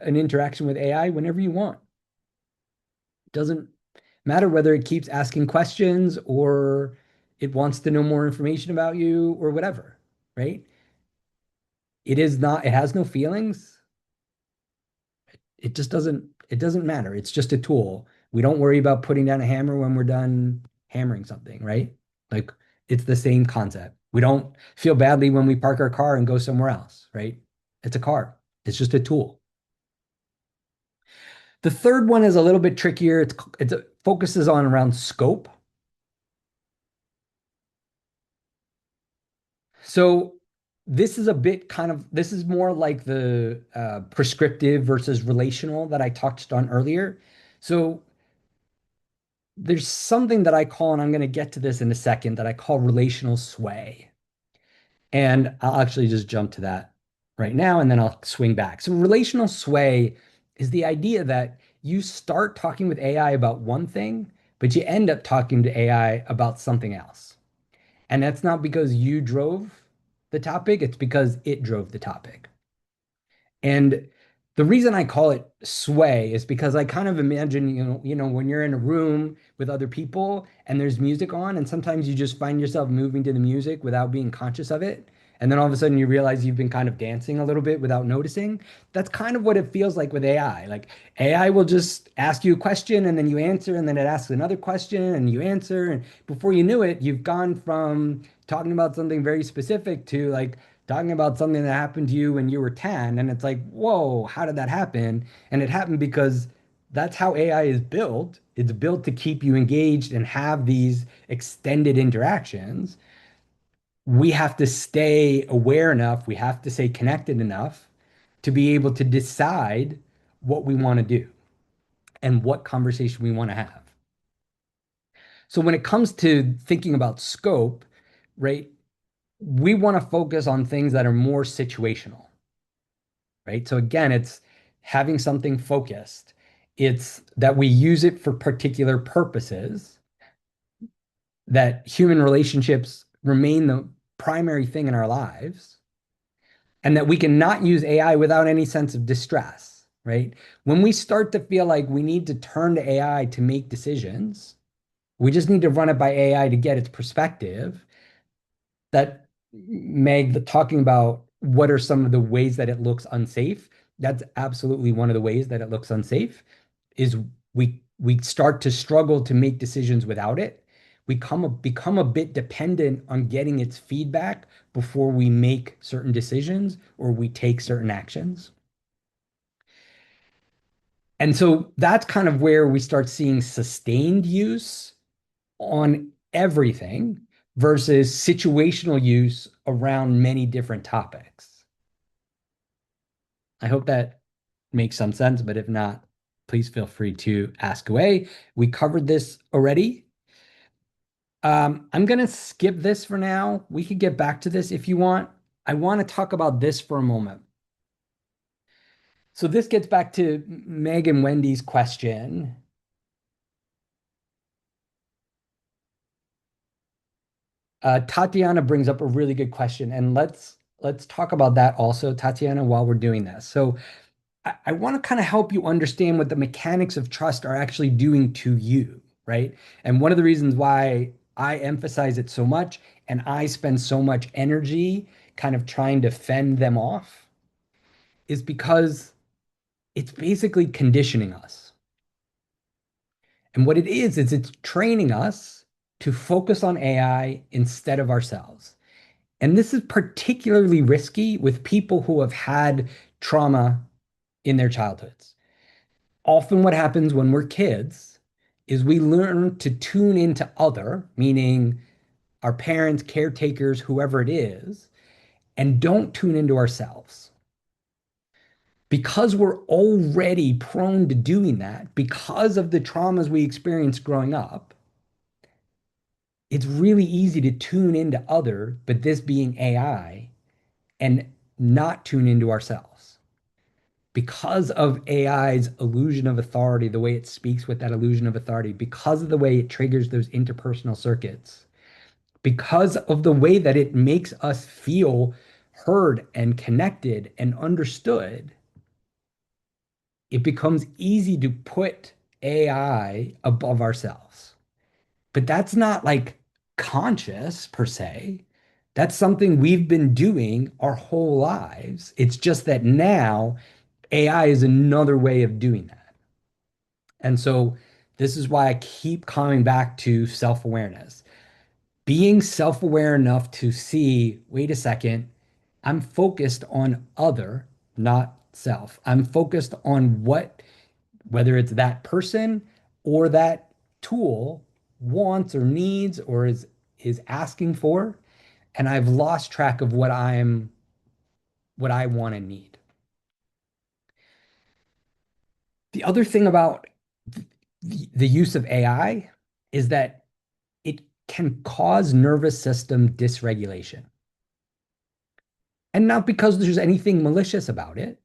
S1: an interaction with AI whenever you want. It doesn't matter whether it keeps asking questions or it wants to know more information about you or whatever, right? It is not, it has no feelings. It doesn't matter. It's just a tool. We don't worry about putting down a hammer when we're done hammering something, right? Like it's the same concept. We don't feel badly when we park our car and go somewhere else, right? It's a car. It's just a tool. The third one is a little bit trickier. It focuses on around scope. So this is a bit kind of this is more like the prescriptive versus relational that I touched on earlier. So there's something that I call, and I'm going to get to this in a second, that I call relational sway. And I'll actually just jump to that right now and then I'll swing back. So, relational sway is the idea that you start talking with AI about one thing, but you end up talking to AI about something else. And that's not because you drove the topic, it's because it drove the topic. And the reason I call it sway is because I kind of imagine, when you're in a room with other people and there's music on, and sometimes you just find yourself moving to the music without being conscious of it. And then all of a sudden you realize you've been kind of dancing a little bit without noticing. That's kind of what it feels like with AI. Like AI will just ask you a question and then you answer, and then it asks another question and you answer. And before you knew it, you've gone from talking about something very specific to like talking about something that happened to you when you were 10. And it's like, whoa, how did that happen? And it happened because that's how AI is built. It's built to keep you engaged and have these extended interactions. We have to stay aware enough, we have to stay connected enough to be able to decide what we want to do and what conversation we want to have. So when it comes to thinking about scope, right, we want to focus on things that are more situational, right? So again, it's having something focused. It's that we use it for particular purposes, that human relationships remain the primary thing in our lives, and that we can not use AI without any sense of distress, right? When we start to feel like we need to turn to AI to make decisions, we just need to run it by AI to get its perspective. That Meg, talking about what are some of the ways that it looks unsafe, that's absolutely one of the ways that it looks unsafe is we start to struggle to make decisions without it. We become a bit dependent on getting its feedback before we make certain decisions or we take certain actions. And so that's kind of where we start seeing sustained use on everything versus situational use around many different topics. I hope that makes some sense, but if not, please feel free to ask away. We covered this already. I'm going to skip this for now. We could get back to this if you want. I want to talk about this for a moment. So this gets back to Meg and Wendy's question. Tatiana brings up a really good question, and let's talk about that also, Tatiana, while we're doing this. So I want to kind of help you understand what the mechanics of trust are actually doing to you, right? And one of the reasons why I emphasize it so much and I spend so much energy kind of trying to fend them off is because it's basically conditioning us. And what it is it's training us to focus on AI instead of ourselves. And this is particularly risky with people who have had trauma in their childhoods. Often, what happens when we're kids is we learn to tune into other, meaning our parents, caretakers, whoever it is, and don't tune into ourselves. Because we're already prone to doing that, because of the traumas we experienced growing up, it's really easy to tune into other, but this being AI, and not tune into ourselves. Because of AI's illusion of authority, the way it speaks with that illusion of authority, because of the way it triggers those interpersonal circuits, because of the way that it makes us feel heard and connected and understood, it becomes easy to put AI above ourselves. But that's not like conscious per se. That's something we've been doing our whole lives. It's just that now AI is another way of doing that. And so this is why I keep coming back to self-awareness. Being self-aware enough to see, wait a second, I'm focused on other, not self. I'm focused on what, whether it's that person or that tool wants or needs or is asking for, and I've lost track of what I want and need. The other thing about the use of AI is that it can cause nervous system dysregulation. And not because there's anything malicious about it,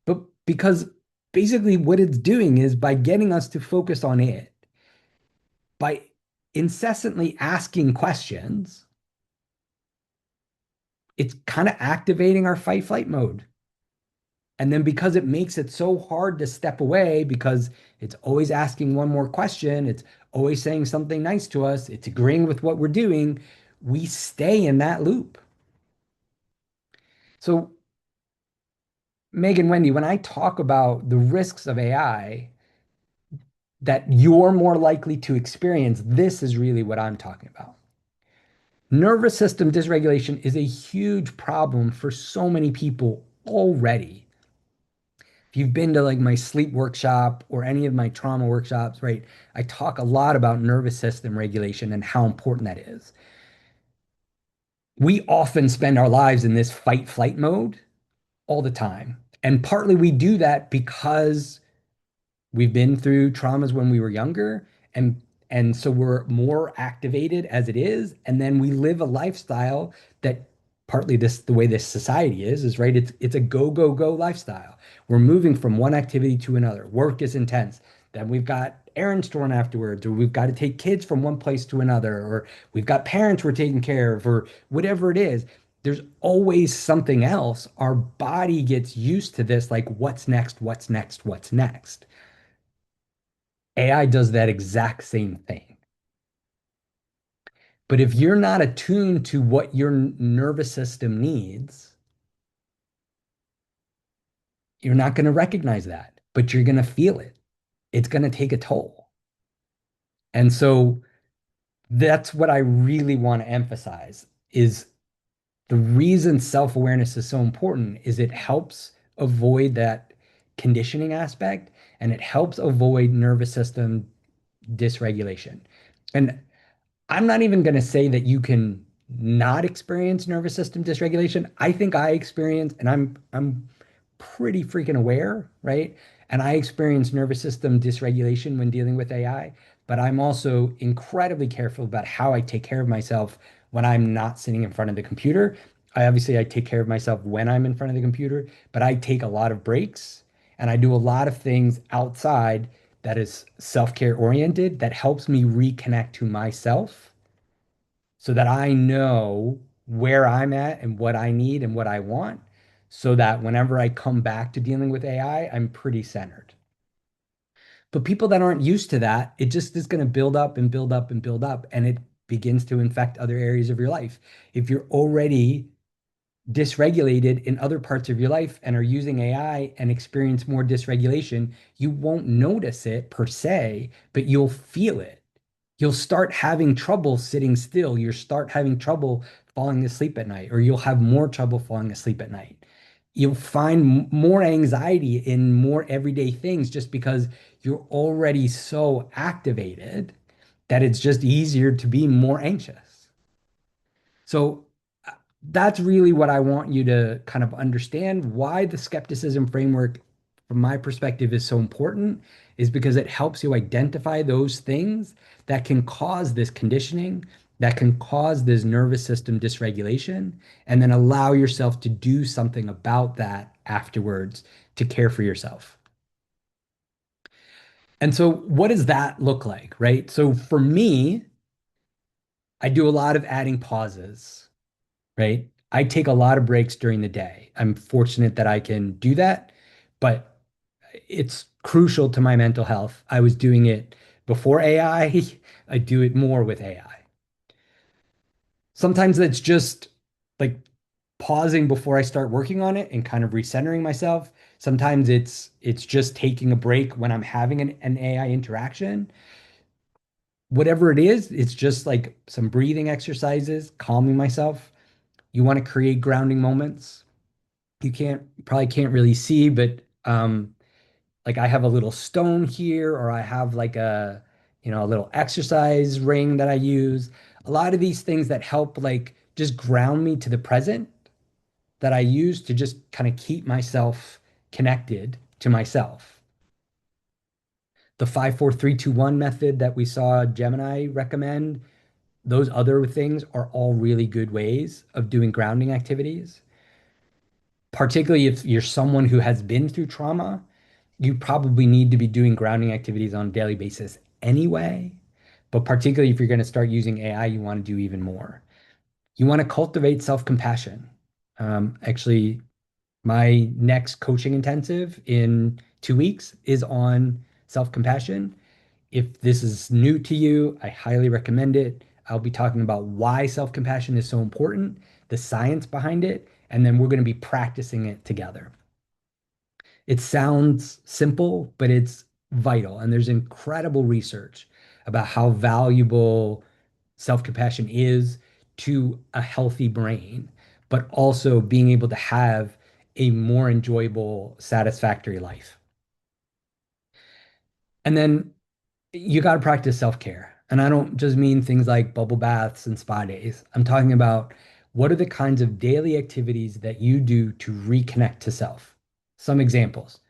S1: but because basically what it's doing is by getting us to focus on it, by incessantly asking questions, it's kind of activating our fight flight mode. And then because it makes it so hard to step away, because it's always asking one more question, it's always saying something nice to us, it's agreeing with what we're doing, we stay in that loop. So, Megan, Wendy, when I talk about the risks of AI that you're more likely to experience, this is really what I'm talking about. Nervous system dysregulation is a huge problem for so many people already. If you've been to like my sleep workshop or any of my trauma workshops, right, I talk a lot about nervous system regulation and how important that is. We often spend our lives in this fight flight mode all the time. And partly we do that because we've been through traumas when we were younger, and so we're more activated as it is, and then we live a lifestyle that partly this the way this society is right, it's a go go go lifestyle. We're moving from one activity to another. Work is intense. Then we've got errands to run afterwards, or we've got to take kids from one place to another, or we've got parents we're taking care of, or whatever it is. There's always something else. Our body gets used to this, like what's next, what's next, what's next. AI does that exact same thing. But if you're not attuned to what your nervous system needs, you're not going to recognize that, but you're going to feel it. It's going to take a toll. And so that's what I really want to emphasize is the reason self-awareness is so important is it helps avoid that conditioning aspect and it helps avoid nervous system dysregulation. And I'm not even going to say that you can not experience nervous system dysregulation. I think I experience, and I'm pretty freaking aware, right? And I experience nervous system dysregulation when dealing with AI, but I'm also incredibly careful about how I take care of myself when I'm not sitting in front of the computer. I take care of myself when I'm in front of the computer, but I take a lot of breaks And I do a lot of things outside that is self-care oriented that helps me reconnect to myself so that I know where I'm at and what I need and what I want, so that whenever I come back to dealing with AI, I'm pretty centered. But people that aren't used to that, it just is going to build up and build up and build up, and it begins to infect other areas of your life. If you're already dysregulated in other parts of your life and are using AI and experience more dysregulation, you won't notice it per se, but you'll feel it. You'll start having trouble sitting still. You'll start having trouble falling asleep at night, or you'll have more trouble falling asleep at night. You'll find more anxiety in more everyday things just because you're already so activated that it's just easier to be more anxious. So that's really what I want you to kind of understand why the skepticism framework, from my perspective, is so important, is because it helps you identify those things that can cause this conditioning, that can cause this nervous system dysregulation, and then allow yourself to do something about that afterwards to care for yourself. And so, what does that look like, right? So, for me, I do a lot of adding pauses, right? I take a lot of breaks during the day. I'm fortunate that I can do that, but it's crucial to my mental health. I was doing it before AI. I do it more with AI. Sometimes it's just like pausing before I start working on it and kind of recentering myself. Sometimes it's just taking a break when I'm having an AI interaction. Whatever it is, it's just like some breathing exercises, calming myself. You want to create grounding moments. You probably can't really see, but like I have a little stone here, or I have like a little exercise ring that I use. A lot of these things that help like just ground me to the present that I use to just kind of keep myself connected to myself. The 5 4 3 2 1 method that we saw Gemini recommend, those other things are all really good ways of doing grounding activities. Particularly if you're someone who has been through trauma, you probably need to be doing grounding activities on a daily basis anyway. But particularly if you're going to start using AI, you want to do even more. You want to cultivate self-compassion. Actually, my next coaching intensive in 2 weeks is on self-compassion. If this is new to you, I highly recommend it. I'll be talking about why self-compassion is so important, the science behind it, and then we're going to be practicing it together. It sounds simple, but it's vital. And there's incredible research about how valuable self-compassion is to a healthy brain, but also being able to have a more enjoyable, satisfactory life. And then you got to practice self-care. And I don't just mean things like bubble baths and spa days. I'm talking about what are the kinds of daily activities that you do to reconnect to self. Some examples: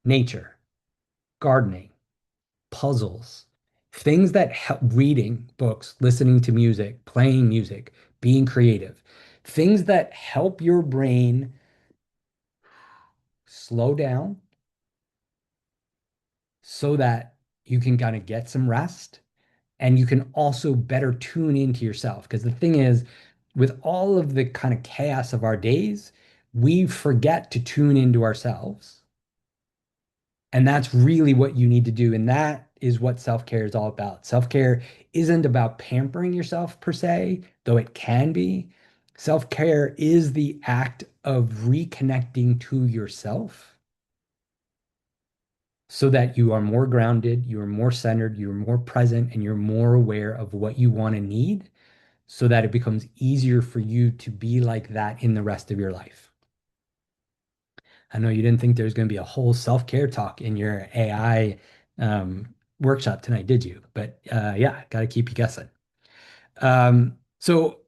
S1: nature, gardening, puzzles, things that help, reading books, listening to music, playing music, being creative, things that help your brain slow down so that you can kind of get some rest and you can also better tune into yourself. Because the thing is, with all of the kind of chaos of our days, we forget to tune into ourselves. And that's really what you need to do. And that is what self-care is all about. Self-care isn't about pampering yourself per se, though it can be. Self-care is the act of reconnecting to yourself so that you are more grounded, you are more centered, you're more present, and you're more aware of what you want and need so that it becomes easier for you to be like that in the rest of your life. I know you didn't think there was going to be a whole self-care talk in your AI workshop tonight, did you? But yeah, got to keep you guessing. So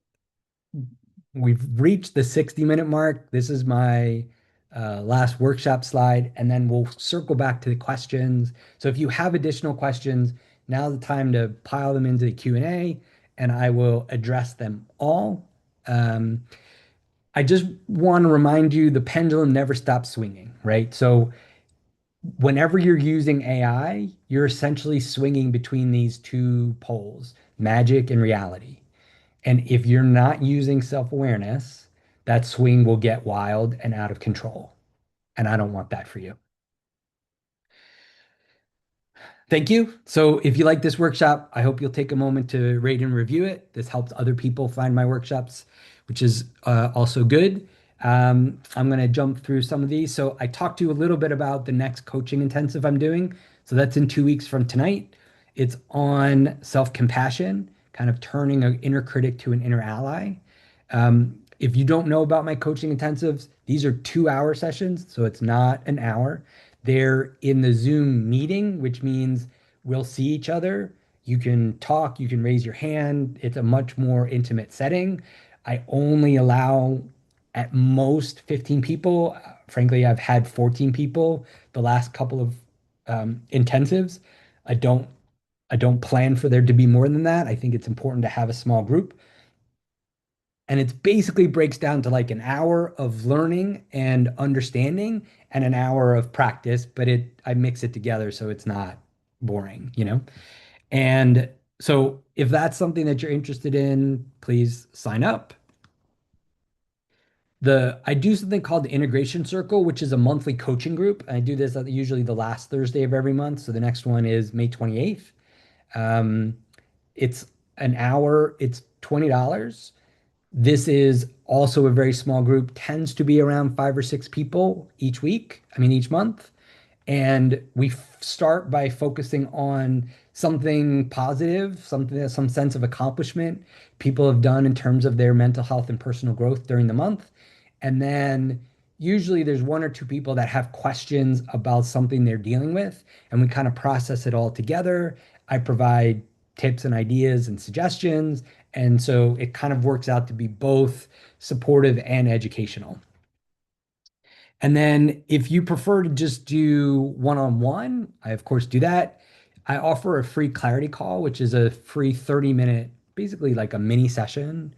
S1: we've reached the 60-minute mark. This is my last workshop slide, and then we'll circle back to the questions. So if you have additional questions, now's the time to pile them into the Q&A, and I will address them all. I just want to remind you the pendulum never stops swinging, right? So whenever you're using AI, you're essentially swinging between these two poles, magic and reality. And if you're not using self-awareness, that swing will get wild and out of control. And I don't want that for you. Thank you. So if you like this workshop, I hope you'll take a moment to rate and review it. This helps other people find my workshops, which is also good. I'm going to jump through some of these. So I talked to you a little bit about the next coaching intensive I'm doing. So that's in 2 weeks from tonight. It's on self-compassion, kind of turning an inner critic to an inner ally. If you don't know about my coaching intensives, these are 2 hour sessions, so it's not an hour. They're in the Zoom meeting, which means we'll see each other. You can talk, you can raise your hand. It's a much more intimate setting. I only allow at most 15 people. Frankly, I've had 14 people the last couple of intensives. I don't I don't plan for there to be more than that. I think it's important to have a small group. And it basically breaks down to like an hour of learning and understanding and an hour of practice, but I mix it together so it's not boring, you know? And so if that's something that you're interested in, please sign up. I do something called the Integration Circle, which is a monthly coaching group. I do this usually the last Thursday of every month. So the next one is May 28th. Um, it's an hour, it's $20. This is also a very small group, tends to be around 5 or 6 people each week, I mean, each month. And we start by focusing on something positive, something, some sense of accomplishment people have done in terms of their mental health and personal growth during the month. And then usually there's 1 or 2 people that have questions about something they're dealing with, and we kind of process it all together. I provide tips and ideas and suggestions. And so it kind of works out to be both supportive and educational. And then if you prefer to just do one-on-one, I of course do that. I offer a free clarity call, which is a free 30-minute, basically like a mini session.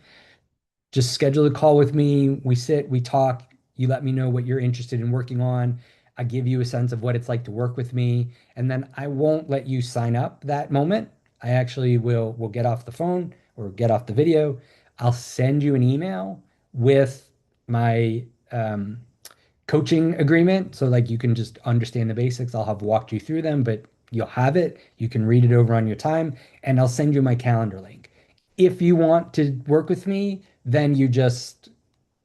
S1: Just schedule a call with me. We sit, we talk. You let me know what you're interested in working on. I give you a sense of what it's like to work with me. And then I won't let you sign up that moment. I actually will get off the phone or get off the video. I'll send you an email with my coaching agreement. So like you can just understand the basics. I'll have walked you through them, but you'll have it. You can read it over on your time, and I'll send you my calendar link. If you want to work with me, then you just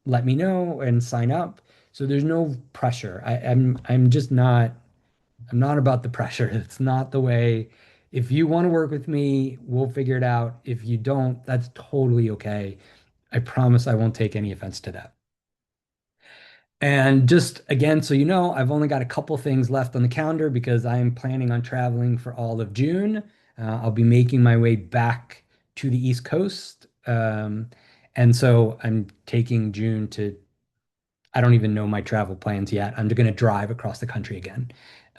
S1: let me know and sign up. So there's no pressure. I'm just not I'm not about the pressure. It's not the way. If you want to work with me, we'll figure it out. If you don't, that's totally okay. I promise I won't take any offense to that. And just again, so you know, I've only got a couple things left on the calendar because I am planning on traveling for all of June. I'll be making my way back to the East Coast. And so I'm taking June to I don't even know my travel plans yet. I'm going to drive across the country again.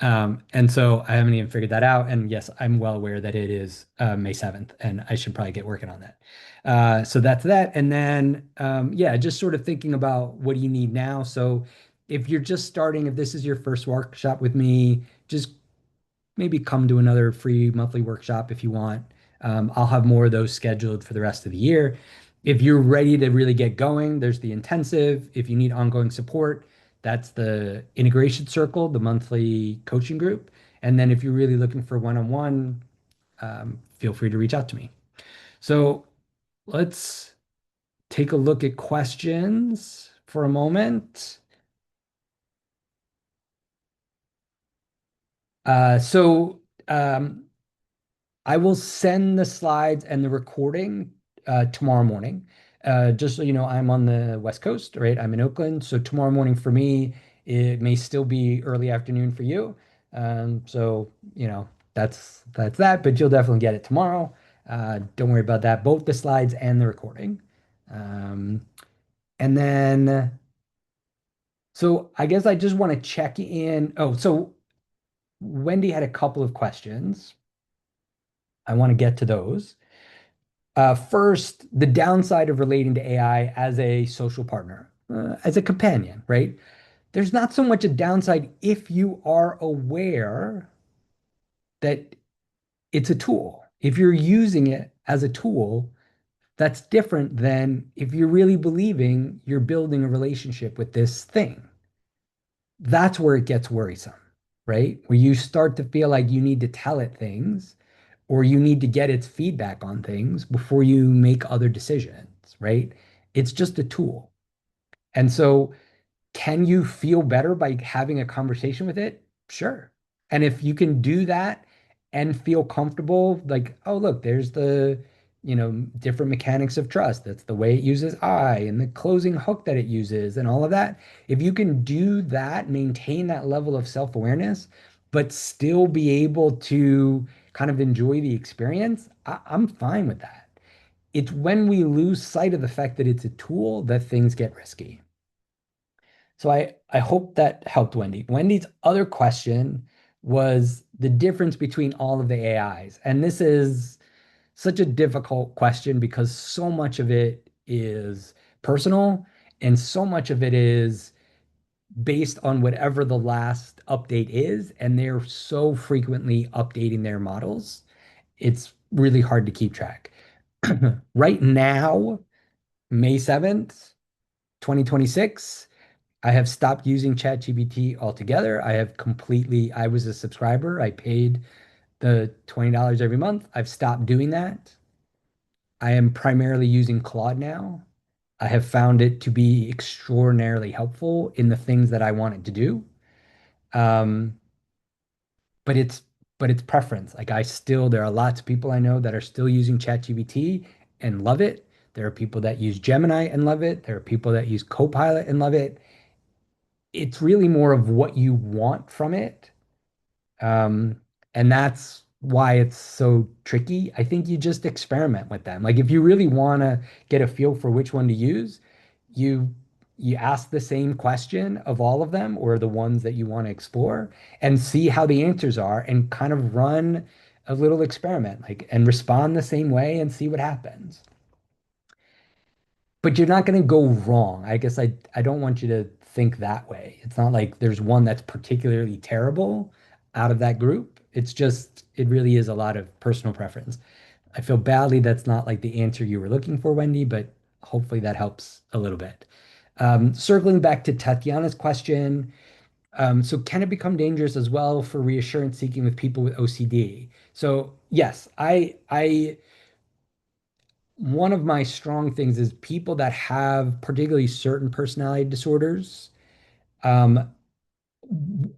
S1: And so I haven't even figured that out. And yes, I'm well aware that it is May 7th, and I should probably get working on that. So that's that. And then, yeah, just sort of thinking about what do you need now. So if you're just starting, if this is your first workshop with me, just maybe come to another free monthly workshop if you want. I'll have more of those scheduled for the rest of the year. If you're ready to really get going, there's the intensive. If you need ongoing support, that's the integration circle, the monthly coaching group. And then if you're really looking for one-on-one, feel free to reach out to me. So let's take a look at questions for a moment. So I will send the slides and the recording tomorrow morning. Just so you know, I'm on the West Coast, right? I'm in Oakland. So tomorrow morning for me, it may still be early afternoon for you. So, you know, that's that, but you'll definitely get it tomorrow. Don't worry about that, both the slides and the recording. Um, and then, so I guess I just want to check in. Oh, so Wendy had a couple of questions. I want to get to those. First, the downside of relating to AI as a social partner, as a companion, right? there's not so much a downside if you are aware that it's a tool. If you're using it as a tool, that's different than if you're really believing you're building a relationship with this thing. That's where it gets worrisome, right? Where you start to feel like you need to tell it things or you need to get its feedback on things before you make other decisions, right? It's just a tool. And so can you feel better by having a conversation with it? Sure. And if you can do that and feel comfortable, like, oh, look, there's the, different mechanics of trust. That's the way it uses I and the closing hook that it uses and all of that. If you can do that, maintain that level of self-awareness, but still be able to kind of enjoy the experience, I'm fine with that. It's when we lose sight of the fact that it's a tool that things get risky. So I hope that helped Wendy. Wendy's other question was the difference between all of the AIs. And this is such a difficult question because so much of it is personal and so much of it is based on whatever the last update is. And they're so frequently updating their models. It's really hard to keep track. Right now, May 7th, 2026. I have stopped using ChatGPT altogether. I was a subscriber. I paid the $20 every month. I've stopped doing that. I am primarily using Claude now. I have found it to be extraordinarily helpful in the things that I want it to do. Um, but it's but it's preference. There are lots of people I know that are still using ChatGPT and love it. There are people that use Gemini and love it. There are people that use Copilot and love it. It's really more of what you want from it. Um, and that's why it's so tricky. I think you just experiment with them. Like if you really want to get a feel for which one to use, you you ask the same question of all of them or the ones that you want to explore and see how the answers are and kind of run a little experiment like and respond the same way and see what happens. But you're not going to go wrong. I guess I don't want you to think that way. It's not like there's one that's particularly terrible out of that group. It's just, it really is a lot of personal preference. I feel badly that's not like the answer you were looking for, Wendy, but hopefully that helps a little bit. Circling back to Tatiana's question, so can it become dangerous as well for reassurance seeking with people with OCD? So yes, I one of my strong things is people that have particularly certain personality disorders um,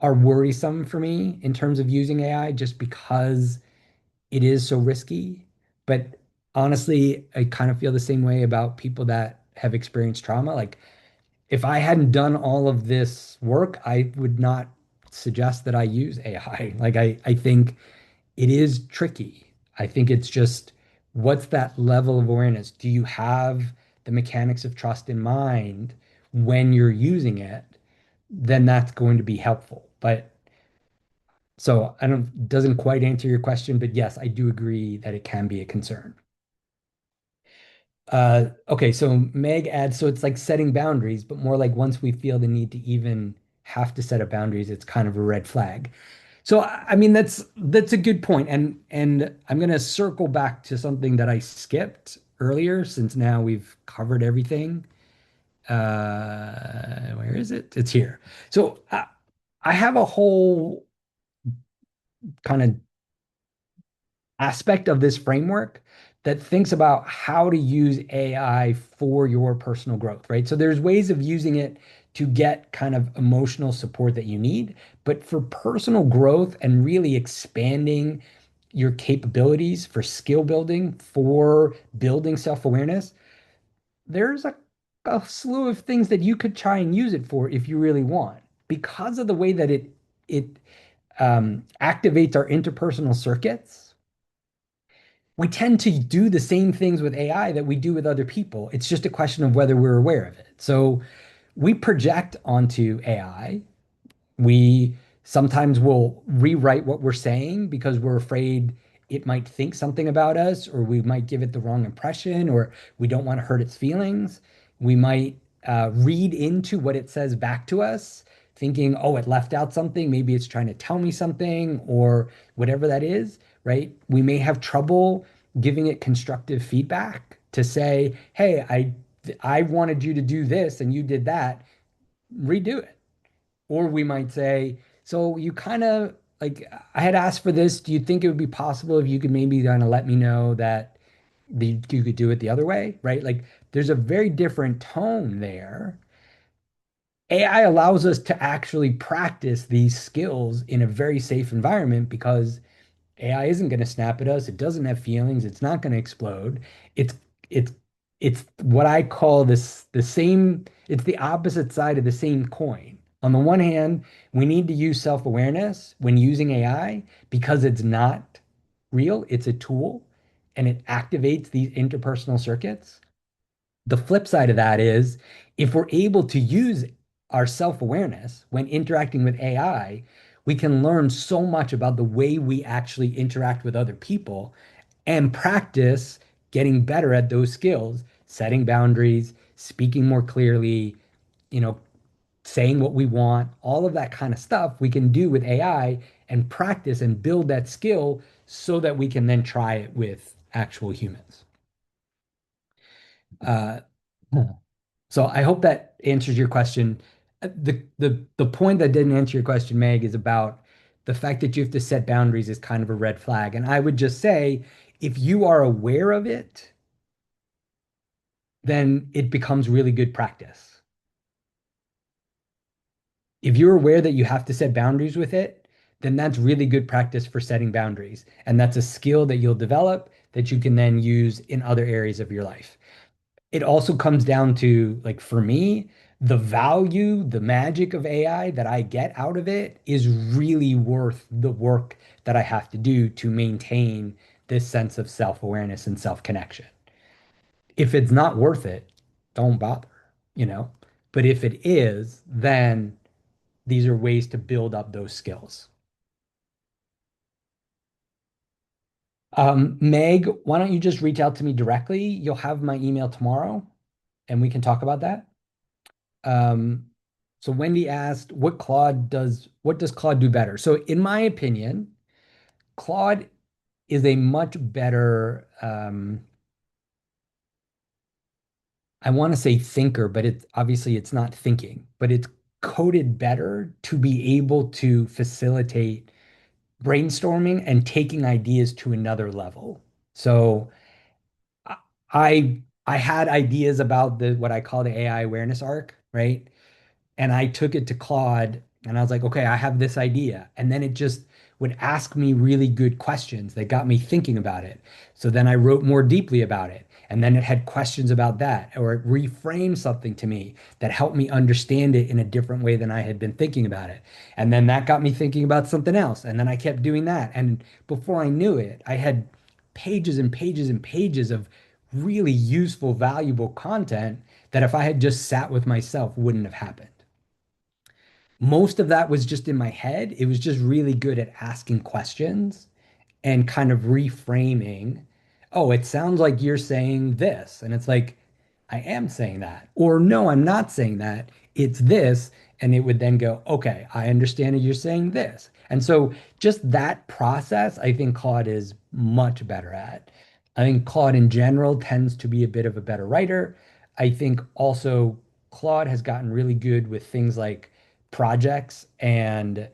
S1: are worrisome for me in terms of using AI just because it is so risky. But honestly, I kind of feel the same way about people that have experienced trauma. Like if I hadn't done all of this work, I would not suggest that I use AI. I think it is tricky. I think it's just what's that level of awareness? Do you have the mechanics of trust in mind when you're using it? Then that's going to be helpful. But so I don't doesn't quite answer your question, but yes, I do agree that it can be a concern. Okay, so Meg adds, so it's like setting boundaries, but more like once we feel the need to even have to set up boundaries, it's kind of a red flag. So I mean that's a good point, and I'm gonna circle back to something that I skipped earlier since now we've covered everything. Where is it? It's here. So I have a whole kind of aspect of this framework that thinks about how to use AI for your personal growth, right? So there's ways of using it to get kind of emotional support that you need, but for personal growth and really expanding your capabilities for skill building, for building self-awareness, there's a slew of things that you could try and use it for if you really want. Because of the way that it activates our interpersonal circuits, we tend to do the same things with AI that we do with other people. It's just a question of whether we're aware of it. So we project onto AI. We sometimes will rewrite what we're saying because we're afraid it might think something about us, or we might give it the wrong impression, or we don't want to hurt its feelings. We might read into what it says back to us thinking, oh, it left out something. Maybe it's trying to tell me something or whatever that is, right? We may have trouble giving it constructive feedback to say, hey, I wanted you to do this and you did that, redo it. Or we might say, so you kind of like, I had asked for this. Do you think it would be possible if you could maybe kind of let me know that you could do it the other way, right? Like there's a very different tone there. AI allows us to actually practice these skills in a very safe environment because AI isn't going to snap at us. It doesn't have feelings. It's not going to explode. It's it's it's what I call the same, it's the opposite side of the same coin. On the one hand, we need to use self-awareness when using AI because it's not real. It's a tool and it activates these interpersonal circuits. The flip side of that is if we're able to use our self-awareness when interacting with AI, we can learn so much about the way we actually interact with other people and practice getting better at those skills, setting boundaries, speaking more clearly, you know, saying what we want, all of that kind of stuff we can do with AI and practice and build that skill so that we can then try it with actual humans. Uh, So I hope that answers your question. The point that didn't answer your question, Meg, is about the fact that you have to set boundaries is kind of a red flag. And I would just say, if you are aware of it, then it becomes really good practice. If you're aware that you have to set boundaries with it, then that's really good practice for setting boundaries. And that's a skill that you'll develop that you can then use in other areas of your life. It also comes down to, like, for me, the value, the magic of AI that I get out of it is really worth the work that I have to do to maintain this sense of self-awareness and self-connection. If it's not worth it, don't bother, you know? But if it is, then these are ways to build up those skills. Meg, why don't you just reach out to me directly? You'll have my email tomorrow and we can talk about that. Um, so Wendy asked, what does Claude do better? So in my opinion, Claude is a much better, I want to say thinker, but it's obviously it's not thinking, but it's coded better to be able to facilitate brainstorming and taking ideas to another level. So I I had ideas about the what I call the AI awareness arc, right? And I took it to Claude and I was like, okay, I have this idea. And then it just would ask me really good questions that got me thinking about it. So then I wrote more deeply about it. And then it had questions about that, or it reframed something to me that helped me understand it in a different way than I had been thinking about it. And then that got me thinking about something else. And then I kept doing that. And before I knew it, I had pages and pages and pages of really useful, valuable content that if I had just sat with myself wouldn't have happened. Most of that was just in my head. It was just really good at asking questions and kind of reframing. Oh, it sounds like you're saying this. And it's like, I am saying that. Or no, I'm not saying that. It's this. And it would then go, okay, I understand that you're saying this. And so just that process, I think Claude is much better at. I think Claude in general tends to be a bit of a better writer. I think also Claude has gotten really good with things like projects and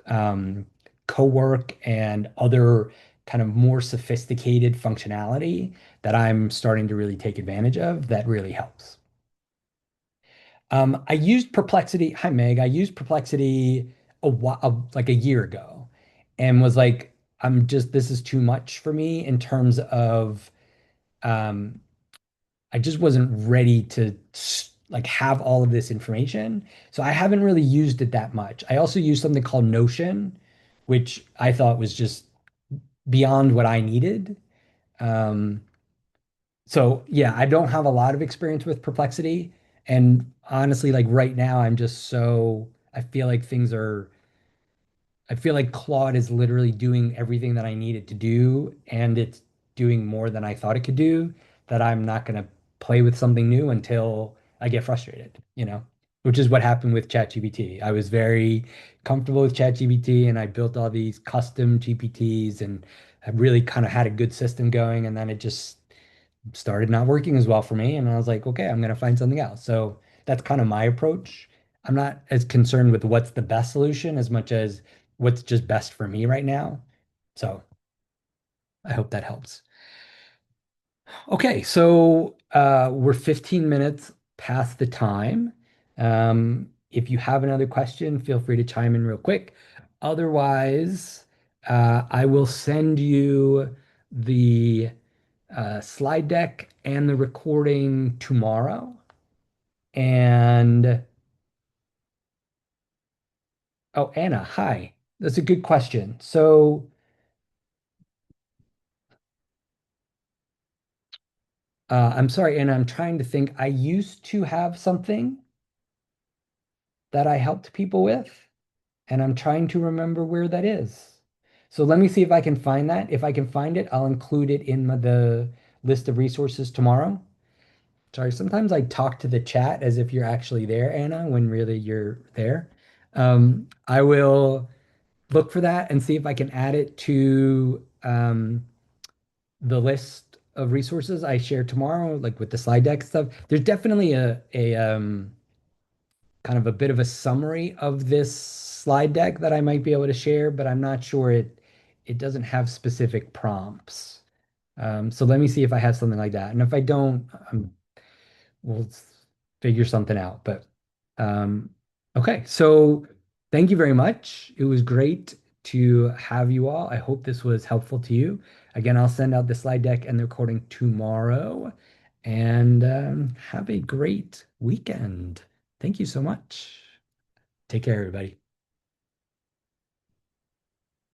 S1: um, co-work and other kind of more sophisticated functionality that I'm starting to really take advantage of that really helps. I used Perplexity. Hi, Meg. I used Perplexity like a year ago and was like, this is too much for me in terms of, um, I just wasn't ready to like have all of this information. So I haven't really used it that much. I also use something called Notion, which I thought was just beyond what I needed. Um, so yeah, I don't have a lot of experience with Perplexity. And honestly, like right now, I feel like I feel like Claude is literally doing everything that I need it to do, and it's doing more than I thought it could do, that I'm not going to play with something new until I get frustrated, you know? which is what happened with ChatGPT. I was very comfortable with ChatGPT and I built all these custom GPTs and I really kind of had a good system going. And then it just started not working as well for me. And I was like, okay, I'm going to find something else. So that's kind of my approach. I'm not as concerned with what's the best solution as much as what's just best for me right now. So I hope that helps. Okay, so we're 15 minutes past the time. If you have another question, feel free to chime in real quick. Otherwise, I will send you the slide deck and the recording tomorrow. And oh, Anna, hi. That's a good question. So I'm sorry, Anna, I'm trying to think. I used to have something that I helped people with, and I'm trying to remember where that is. So let me see if I can find that. If I can find it, I'll include it in the list of resources tomorrow. Sorry, sometimes I talk to the chat as if you're actually there, Anna, when really you're there. I will look for that and see if I can add it to the list of resources I share tomorrow, like with the slide deck stuff. There's definitely a kind of a bit of a summary of this slide deck that I might be able to share, but I'm not sure it doesn't have specific prompts. So let me see if I have something like that. And if I don't, we'll figure something out. But okay, so thank you very much. It was great to have you all. I hope this was helpful to you. Again, I'll send out the slide deck and the recording tomorrow. And have a great weekend. Thank you so much. Take care, everybody.